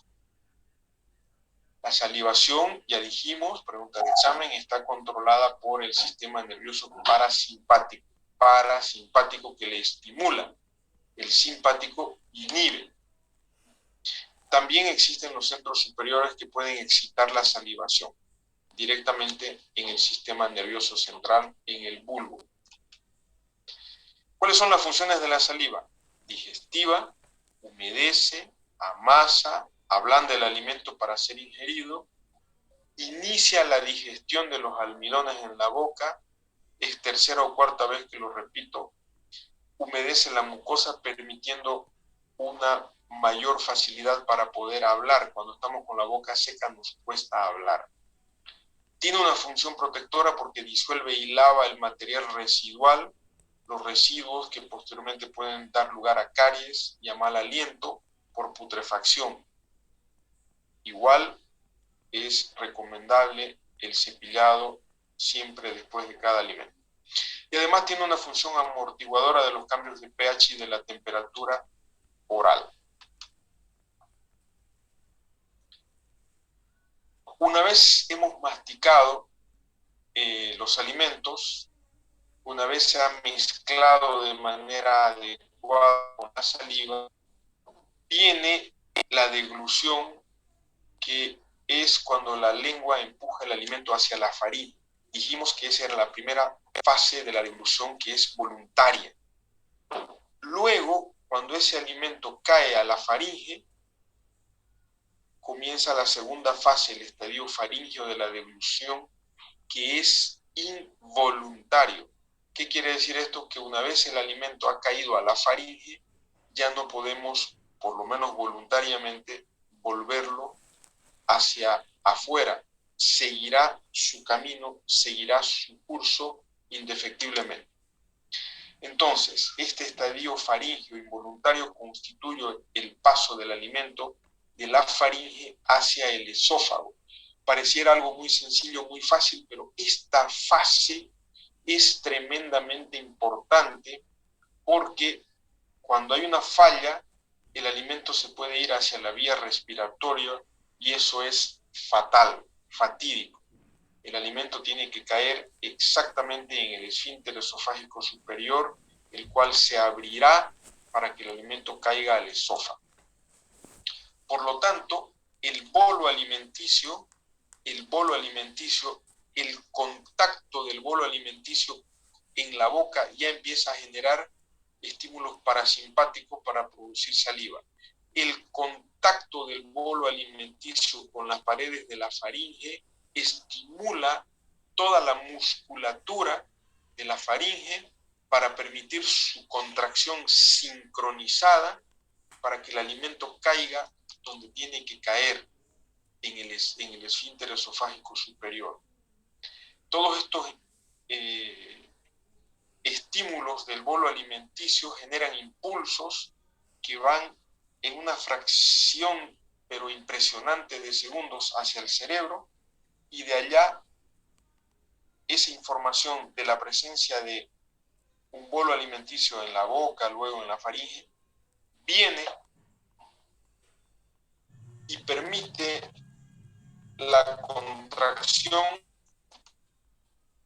La salivación, ya dijimos, pregunta de examen, está controlada por el sistema nervioso parasimpático que le estimula. El simpático inhibe. También existen los centros superiores que pueden excitar la salivación directamente en el sistema nervioso central, en el bulbo. ¿Cuáles son las funciones de la saliva? Digestiva, humedece, amasa, ablanda el alimento para ser ingerido, inicia la digestión de los almidones en la boca, es tercera o cuarta vez que lo repito, humedece la mucosa permitiendo una mayor facilidad para poder hablar. Cuando estamos con la boca seca nos cuesta hablar. Tiene una función protectora porque disuelve y lava el material residual, los residuos que posteriormente pueden dar lugar a caries y a mal aliento por putrefacción. Igual es recomendable el cepillado siempre después de cada alimento. Y además tiene una función amortiguadora de los cambios de pH y de la temperatura oral. Una vez hemos masticado los alimentos, una vez se ha mezclado de manera adecuada con la saliva, viene la deglución, que es cuando la lengua empuja el alimento hacia la faringe. Dijimos que esa era la primera fase de la deglución, que es voluntaria. Luego, cuando ese alimento cae a la faringe, comienza la segunda fase, el estadio faríngeo de la deglución, que es involuntario. ¿Qué quiere decir esto? Que una vez el alimento ha caído a la faringe, ya no podemos, por lo menos voluntariamente, volverlo hacia afuera. Seguirá su camino, seguirá su curso indefectiblemente. Entonces, este estadio faríngeo involuntario constituye el paso del alimento de la faringe hacia el esófago. Pareciera algo muy sencillo, muy fácil, pero esta fase es tremendamente importante porque cuando hay una falla, el alimento se puede ir hacia la vía respiratoria y eso es fatal, fatídico. El alimento tiene que caer exactamente en el esfínter esofágico superior, el cual se abrirá para que el alimento caiga al esófago. Por lo tanto, el bolo alimenticio, el contacto del bolo alimenticio en la boca ya empieza a generar estímulos parasimpáticos para producir saliva. El contacto del bolo alimenticio con las paredes de la faringe estimula toda la musculatura de la faringe para permitir su contracción sincronizada para que el alimento caiga donde tiene que caer, en el esfínter esofágico superior. Todos estos estímulos del bolo alimenticio generan impulsos que van en una fracción pero impresionante de segundos hacia el cerebro, y de allá esa información de la presencia de un bolo alimenticio en la boca, luego en la faringe, viene y permite la contracción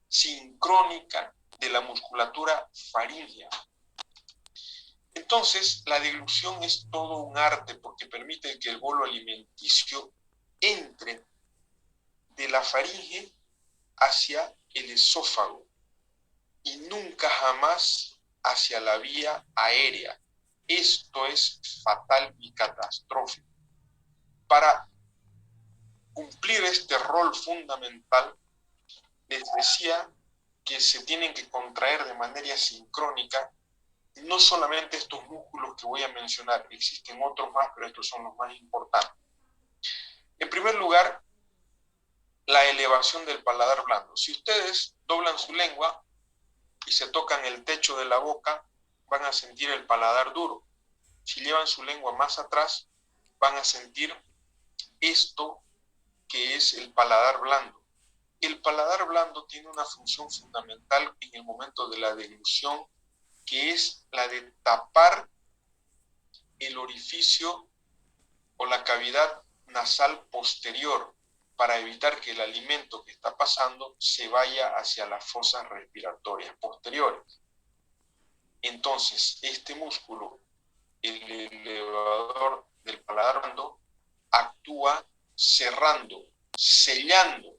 sincrónica de la musculatura faríngea. Entonces, la deglución es todo un arte porque permite que el bolo alimenticio entre de la faringe hacia el esófago. nunca jamás hacia la vía aérea. Esto es fatal y catastrófico. Para cumplir este rol fundamental, les decía que se tienen que contraer de manera sincrónica no solamente estos músculos que voy a mencionar, existen otros más, pero estos son los más importantes. En primer lugar, la elevación del paladar blando. Si ustedes doblan su lengua y se tocan el techo de la boca, van a sentir el paladar duro. Si llevan su lengua más atrás, van a sentir esto que es el paladar blando. El paladar blando tiene una función fundamental en el momento de la deglución, que es la de tapar el orificio o la cavidad nasal posterior para evitar que el alimento que está pasando se vaya hacia las fosas respiratorias posteriores. Entonces, este músculo, el elevador del paladar blando, actúa cerrando, sellando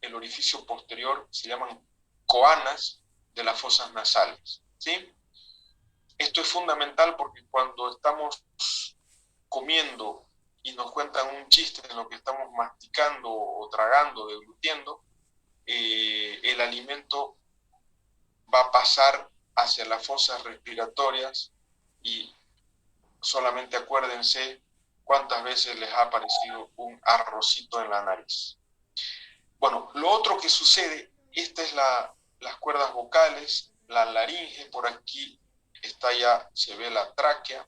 el orificio posterior, se llaman coanas de las fosas nasales, ¿sí? Esto es fundamental porque cuando estamos comiendo y nos cuentan un chiste en lo que estamos masticando o tragando, deglutiendo, el alimento va a pasar hacia las fosas respiratorias y solamente acuérdense cuántas veces les ha aparecido un arrocito en la nariz. Bueno, lo otro que sucede, esta es las cuerdas vocales, la laringe, por aquí está ya, se ve la tráquea,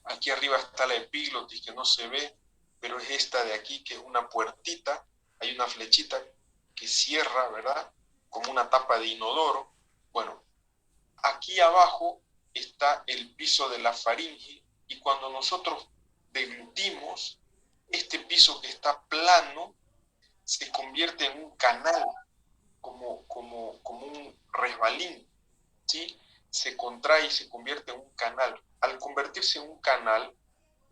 aquí arriba está la epiglotis que no se ve, pero es esta de aquí que es una puertita, hay una flechita que cierra, ¿verdad? Como una tapa de inodoro. Bueno, aquí abajo está el piso de la faringe y cuando nosotros deglutimos, este piso que está plano se convierte en un canal, como un resbalín, ¿sí? Se contrae y se convierte en un canal. Al convertirse en un canal,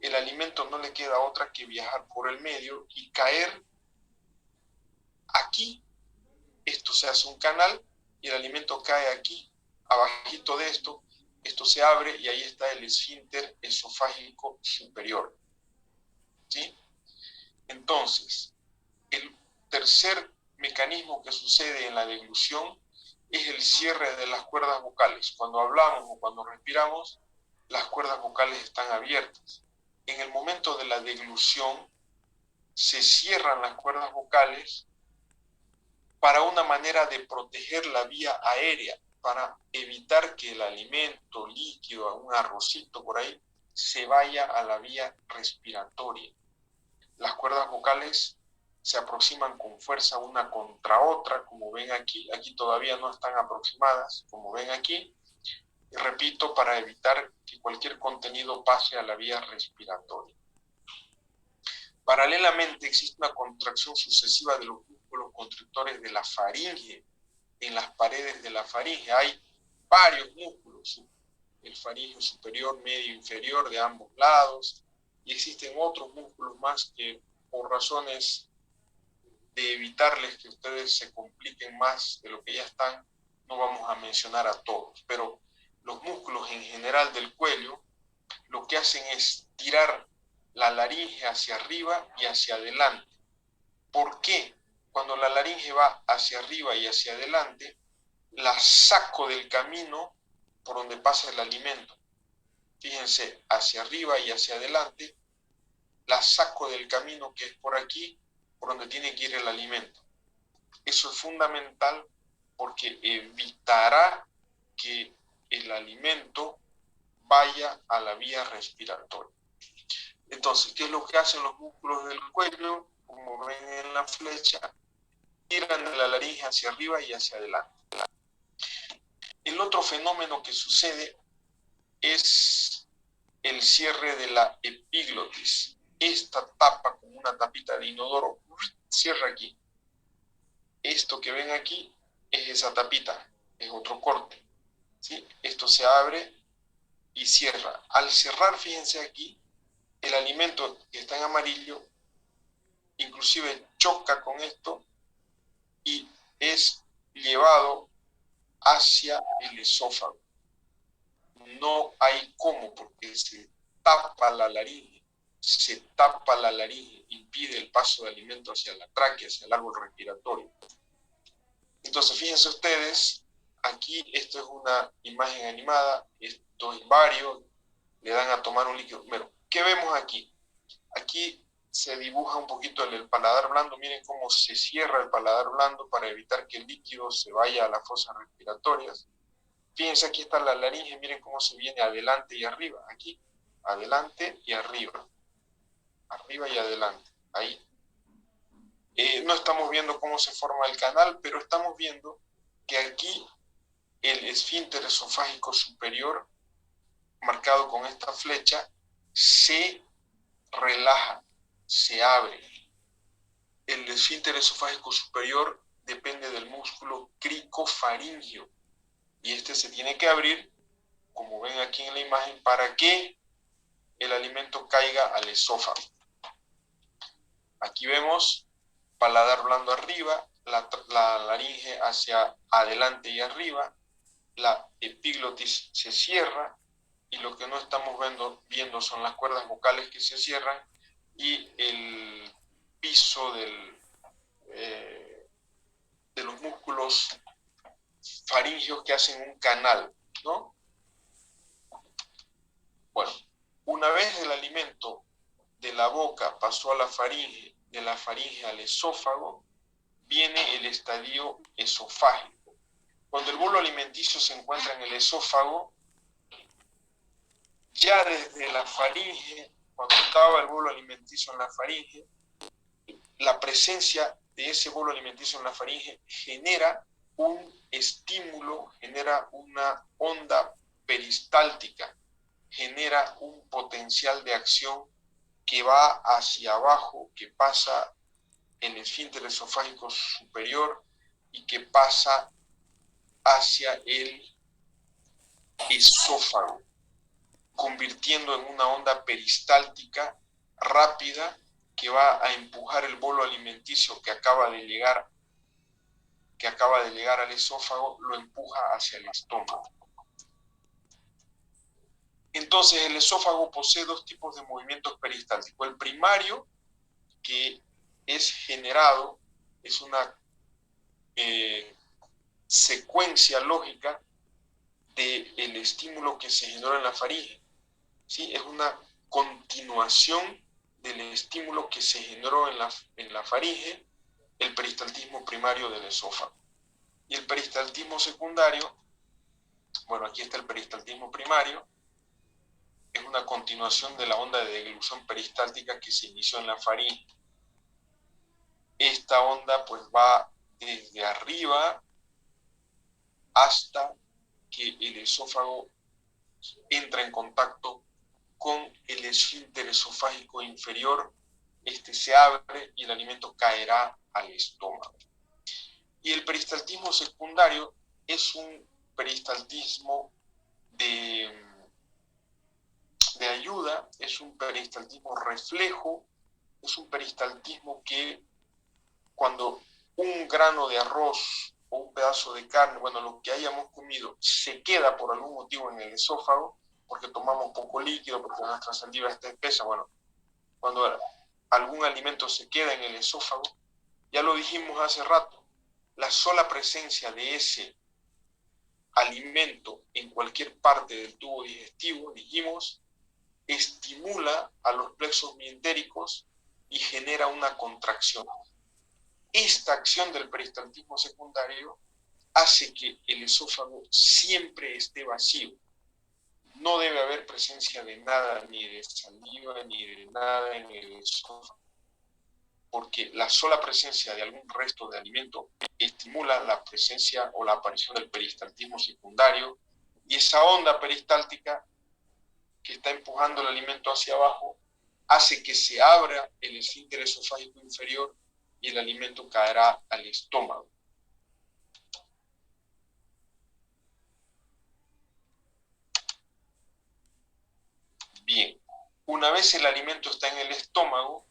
el alimento no le queda otra que viajar por el medio y caer aquí. Esto se hace un canal y el alimento cae aquí, abajito de esto, esto se abre y ahí está el esfínter esofágico superior, ¿sí? Entonces, el tercer mecanismo que sucede en la deglución es el cierre de las cuerdas vocales. Cuando hablamos o cuando respiramos, las cuerdas vocales están abiertas. En el momento de la deglución, se cierran las cuerdas vocales para una manera de proteger la vía aérea, para evitar que el alimento líquido, un arrocito por ahí, se vaya a la vía respiratoria. Las cuerdas vocales se aproximan con fuerza una contra otra, como ven aquí. Aquí todavía no están aproximadas, como ven aquí. Y repito, para evitar que cualquier contenido pase a la vía respiratoria. Paralelamente existe una contracción sucesiva de los músculos constrictores de la faringe. En las paredes de la faringe hay varios músculos, el faringeo superior, medio, inferior de ambos lados, y existen otros músculos más que por razones de evitarles que ustedes se compliquen más de lo que ya están, no vamos a mencionar a todos, pero los músculos en general del cuello lo que hacen es tirar la laringe hacia arriba y hacia adelante. ¿Por qué? Cuando la laringe va hacia arriba y hacia adelante, la saco del camino por donde pasa el alimento. Fíjense, hacia arriba y hacia adelante, la saco del camino que es por aquí, por donde tiene que ir el alimento. Eso es fundamental porque evitará que el alimento vaya a la vía respiratoria. Entonces, ¿qué es lo que hacen los músculos del cuello? Como ven en la flecha, tiran la laringe hacia arriba y hacia adelante. El otro fenómeno que sucede es el cierre de la epiglotis. Esta tapa, como una tapita de inodoro, cierra aquí. Esto que ven aquí es esa tapita, es otro corte, ¿sí? Esto se abre y cierra. Al cerrar, fíjense aquí, el alimento que está en amarillo inclusive choca con esto y es llevado hacia el esófago. No hay cómo, porque se tapa la laringe, impide el paso de alimento hacia la tráquea, hacia el árbol respiratorio. Entonces, fíjense ustedes, aquí esto es una imagen animada, esto es vario, le dan a tomar un líquido. Bueno, ¿qué vemos aquí? Aquí se dibuja un poquito el paladar blando, miren cómo se cierra el paladar blando para evitar que el líquido se vaya a las fosas respiratorias. Fíjense, aquí está la laringe, miren cómo se viene adelante y arriba, aquí, adelante y arriba y adelante, ahí. No estamos viendo cómo se forma el canal, pero estamos viendo que aquí el esfínter esofágico superior, marcado con esta flecha, se relaja, se abre. El esfínter esofágico superior depende del músculo cricofaringio y este se tiene que abrir, como ven aquí en la imagen, para que el alimento caiga al esófago. Aquí vemos paladar blando arriba, la laringe hacia adelante y arriba, la epiglotis se cierra y lo que no estamos viendo son las cuerdas vocales que se cierran y el piso de los músculos faringios que hacen un canal, ¿no? Bueno, una vez el alimento de la boca pasó a la faringe, de la faringe al esófago, viene el estadio esofágico. Cuando el bolo alimenticio se encuentra en el esófago, ya desde la faringe, cuando estaba el bolo alimenticio en la faringe, la presencia de ese bolo alimenticio en la faringe genera un estímulo, genera una onda peristáltica, genera un potencial de acción que va hacia abajo, que pasa en el esfínter esofágico superior y que pasa hacia el esófago, convirtiendo en una onda peristáltica rápida que va a empujar el bolo alimenticio que acaba de llegar al esófago, lo empuja hacia el estómago. Entonces, el esófago posee dos tipos de movimientos peristálticos. El primario, que es generado, es una secuencia lógica del estímulo que se generó en la faringe. ¿Sí? Es una continuación del estímulo que se generó en la faringe, el peristaltismo primario del esófago. Y el peristaltismo secundario, bueno, aquí está el peristaltismo primario, es una continuación de la onda de deglución peristáltica que se inició en la faringe. Esta onda pues va desde arriba hasta que el esófago entra en contacto con el esfínter esofágico inferior, este se abre y el alimento caerá al estómago. Y el peristaltismo secundario es un peristaltismo de ayuda, es un peristaltismo reflejo, es un peristaltismo que cuando un grano de arroz o un pedazo de carne, bueno, lo que hayamos comido, se queda por algún motivo en el esófago, porque tomamos poco líquido, porque nuestra saliva está espesa, bueno, cuando algún alimento se queda en el esófago, ya lo dijimos hace rato, la sola presencia de ese alimento en cualquier parte del tubo digestivo, dijimos, estimula a los plexos mientéricos y genera una contracción. Esta acción del peristaltismo secundario hace que el esófago siempre esté vacío. No debe haber presencia de nada, ni de saliva, ni de nada en el esófago, porque la sola presencia de algún resto de alimento estimula la presencia o la aparición del peristaltismo secundario, y esa onda peristáltica que está empujando el alimento hacia abajo hace que se abra el esfínter esofágico inferior y el alimento caerá al estómago. Bien, una vez el alimento está en el estómago,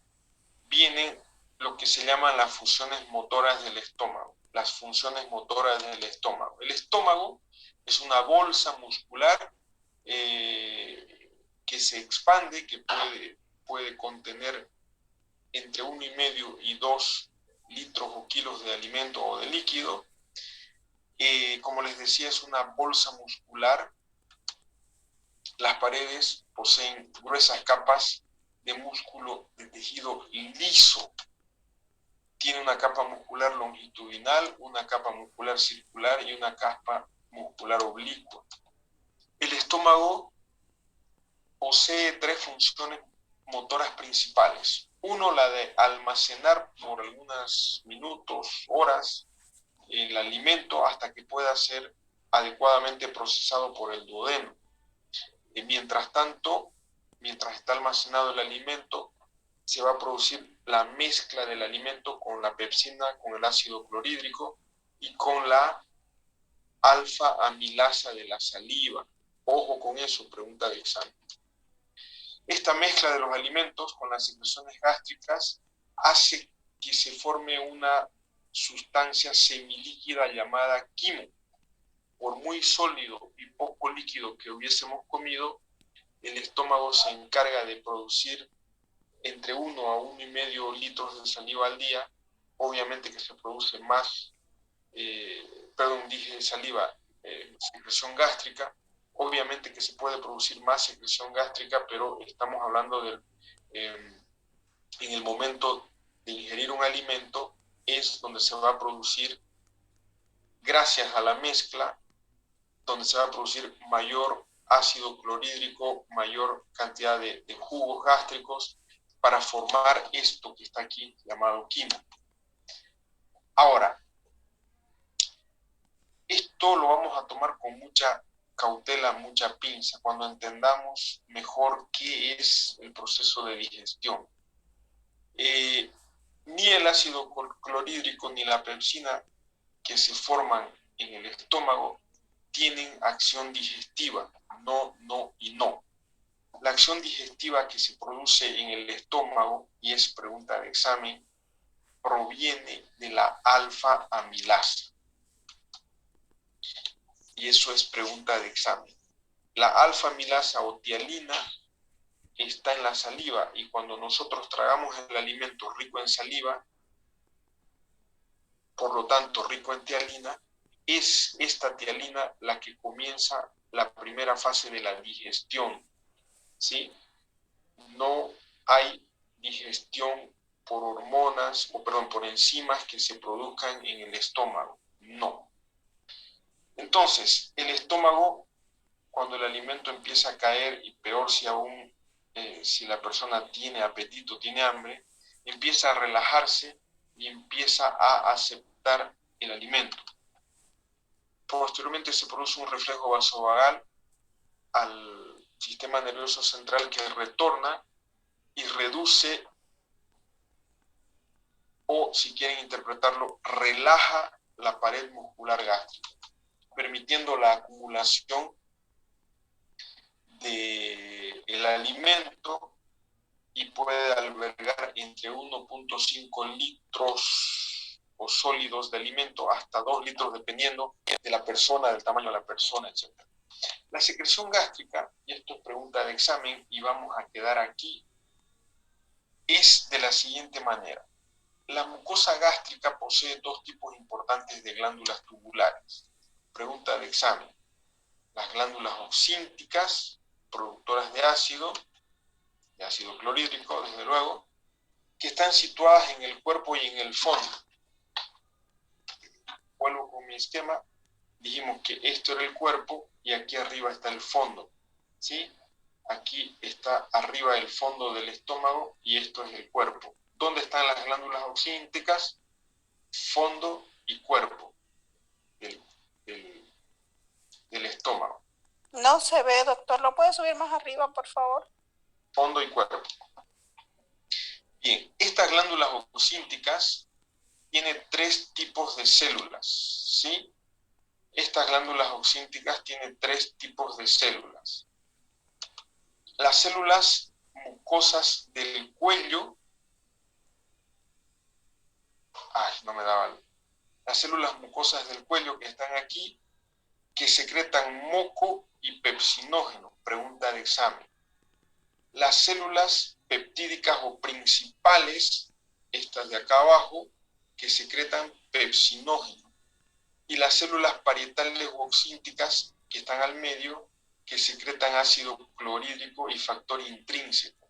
vienen lo que se llaman las funciones motoras del estómago. las funciones motoras del estómago. El estómago es una bolsa muscular que se expande, que puede contener entre 1,5 y 2 litros o kilos de alimento o de líquido. Como les decía, es una bolsa muscular. Las paredes poseen gruesas capas de músculo de tejido liso. Tiene una capa muscular longitudinal, una capa muscular circular y una capa muscular oblicua. El estómago posee 3 funciones motoras principales. Uno, la de almacenar por algunos minutos, horas, el alimento hasta que pueda ser adecuadamente procesado por el duodeno. Mientras tanto, mientras está almacenado el alimento, se va a producir la mezcla del alimento con la pepsina, con el ácido clorhídrico y con la alfa-amilasa de la saliva. Ojo con eso, pregunta de examen. Esta mezcla de los alimentos con las secreciones gástricas hace que se forme una sustancia semilíquida llamada quimo. Por muy sólido y poco líquido que hubiésemos comido, el estómago se encarga de producir entre 1 a 1,5 litros de saliva al día. Obviamente que se produce más, secreción gástrica. Obviamente que se puede producir más secreción gástrica, pero estamos hablando en el momento de ingerir un alimento, es donde se va a producir, gracias a la mezcla, donde se va a producir mayor ácido clorhídrico, mayor cantidad de jugos gástricos para formar esto que está aquí llamado quimo. Ahora, esto lo vamos a tomar con mucha cautela, mucha pinza, cuando entendamos mejor qué es el proceso de digestión. Ni el ácido clorhídrico ni la pepsina que se forman en el estómago tienen acción digestiva, no, no y no. La acción digestiva que se produce en el estómago, y es pregunta de examen, proviene de la alfa-amilasa. Y eso es pregunta de examen. La alfa-amilasa o tialina está en la saliva, y cuando nosotros tragamos el alimento rico en saliva, por lo tanto rico en tialina, es esta tialina la que comienza la primera fase de la digestión, ¿sí? No hay digestión por hormonas, por enzimas que se produzcan en el estómago, no. Entonces, el estómago, cuando el alimento empieza a caer, y peor si aún si la persona tiene apetito, tiene hambre, empieza a relajarse y empieza a aceptar el alimento. Posteriormente se produce un reflejo vasovagal al sistema nervioso central que retorna y reduce, o si quieren interpretarlo, relaja la pared muscular gástrica, permitiendo la acumulación del alimento, y puede albergar entre 1,5 litros o sólidos de alimento hasta 2 litros, dependiendo de la persona, del tamaño de la persona, etc. La secreción gástrica, y esto es pregunta de examen y vamos a quedar aquí, es de la siguiente manera. La mucosa gástrica posee 2 tipos importantes de glándulas tubulares. Pregunta de examen. Las glándulas oxínticas, productoras de ácido clorhídrico, desde luego, que están situadas en el cuerpo y en el fondo. Vuelvo con mi esquema. Dijimos que esto era el cuerpo y aquí arriba está el fondo, ¿sí? Aquí está arriba el fondo del estómago y esto es el cuerpo. ¿Dónde están las glándulas oxínticas? Fondo y cuerpo del estómago. No se ve, doctor. ¿Lo puede subir más arriba, por favor? Fondo y cuerpo. Bien, estas glándulas oxínticas tienen 3 tipos de células, ¿sí? Estas glándulas oxínticas tienen 3 tipos de células. Las células mucosas del cuello, no me daba. las células mucosas del cuello que están aquí, que secretan moco y pepsinógeno, pregunta de examen. Las células peptídicas o principales, estas de acá abajo, que secretan pepsinógeno, y las células parietales o oxínticas que están al medio, que secretan ácido clorhídrico y factor intrínseco.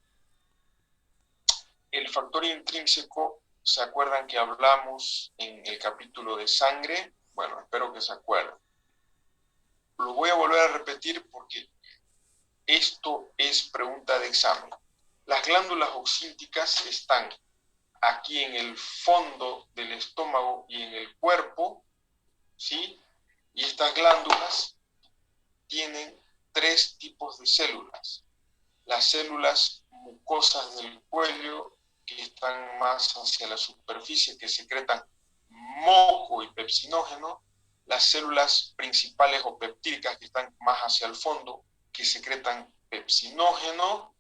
El factor intrínseco, ¿se acuerdan que hablamos en el capítulo de sangre? Bueno, espero que se acuerden. Lo voy a volver a repetir porque esto es pregunta de examen. Las glándulas oxínticas están aquí en el fondo del estómago y en el cuerpo, ¿sí? Y estas glándulas tienen tres tipos de células. Las células mucosas del cuello, que están más hacia la superficie, que secretan moco y pepsinógeno. Las células principales o peptídicas, que están más hacia el fondo, que secretan pepsinógeno.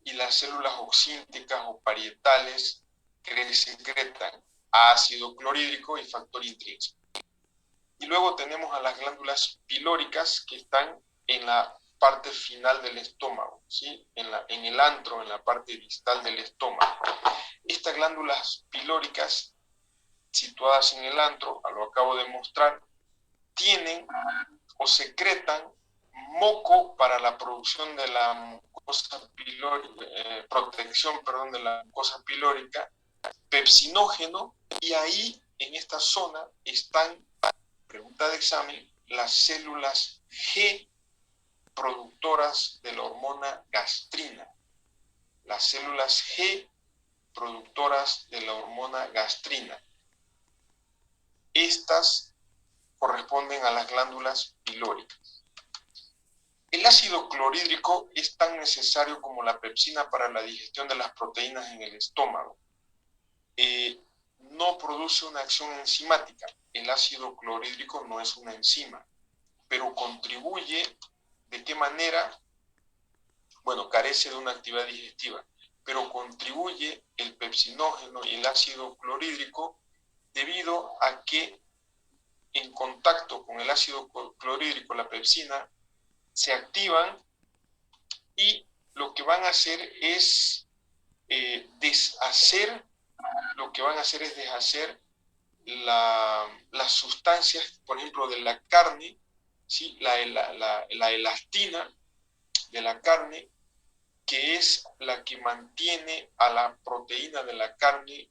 Y las células oxínticas o parietales, que secretan ácido clorhídrico y factor intrínseco. Y luego tenemos a las glándulas pilóricas, que están en la parte final del estómago, ¿sí? En el antro, en la parte distal del estómago. Estas glándulas pilóricas, situadas en el antro, lo acabo de mostrar, tienen o secretan moco para la producción de la mucosa pilórica, protección, perdón, de la mucosa pilórica, pepsinógeno, y ahí, en esta zona, están, pregunta de examen, las células G productoras de la hormona gastrina. Las células G productoras de la hormona gastrina. Estas corresponden a las glándulas pilóricas. El ácido clorhídrico es tan necesario como la pepsina para la digestión de las proteínas en el estómago. No produce una acción enzimática. El ácido clorhídrico no es una enzima, pero contribuye. ¿De qué manera? Bueno, carece de una actividad digestiva, pero contribuye el pepsinógeno y el ácido clorhídrico debido a que en contacto con el ácido clorhídrico, la pepsina, se activan y lo que van a hacer es deshacer las sustancias, por ejemplo, de la carne, ¿sí? La elastina de la carne, que es la que mantiene a la proteína de la carne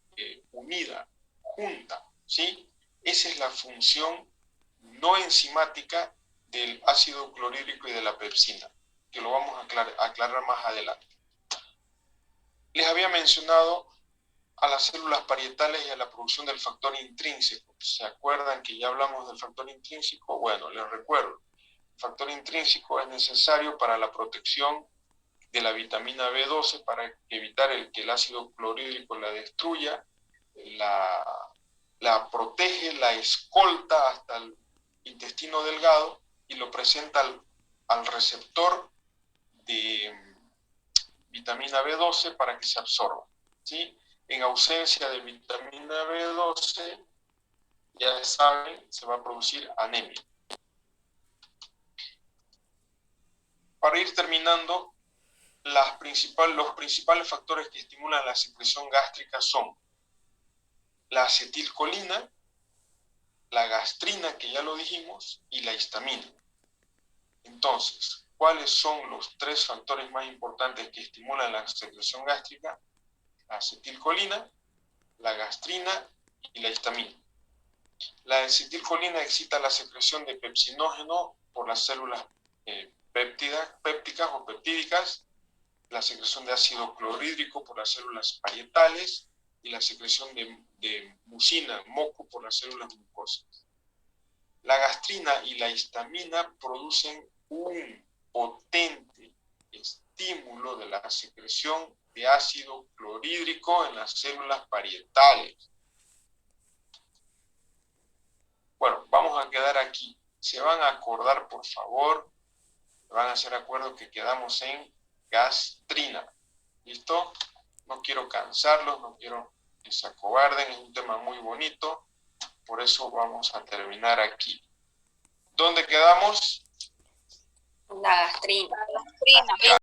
unida, junta, ¿sí? Esa es la función no enzimática del ácido clorhídrico y de la pepsina, que lo vamos a aclarar más adelante. Les había mencionado a las células parietales y a la producción del factor intrínseco. ¿Se acuerdan que ya hablamos del factor intrínseco? Bueno, les recuerdo. El factor intrínseco es necesario para la protección de la vitamina B12 para evitar que el ácido clorhídrico la destruya, la protege, la escolta hasta el intestino delgado y lo presenta al receptor de vitamina B12 para que se absorba, ¿sí? En ausencia de vitamina B12, ya saben, se va a producir anemia. Para ir terminando, los principales factores que estimulan la secreción gástrica son la acetilcolina, la gastrina, que ya lo dijimos, y la histamina. Entonces, ¿cuáles son los tres factores más importantes que estimulan la secreción gástrica? La acetilcolina, la gastrina y la histamina. La acetilcolina excita la secreción de pepsinógeno por las células pépticas o peptídicas, la secreción de ácido clorhídrico por las células parietales y la secreción de mucina, moco, por las células mucosas. La gastrina y la histamina producen un potente estímulo de la secreción de ácido clorhídrico en las células parietales. Bueno, vamos a quedar aquí. Se van a acordar, por favor, van a hacer acuerdo que quedamos en gastrina. ¿Listo? No quiero cansarlos, no quiero que se acobarden, es un tema muy bonito. por eso vamos a terminar aquí. ¿Dónde quedamos? La gastrina. La gastrina.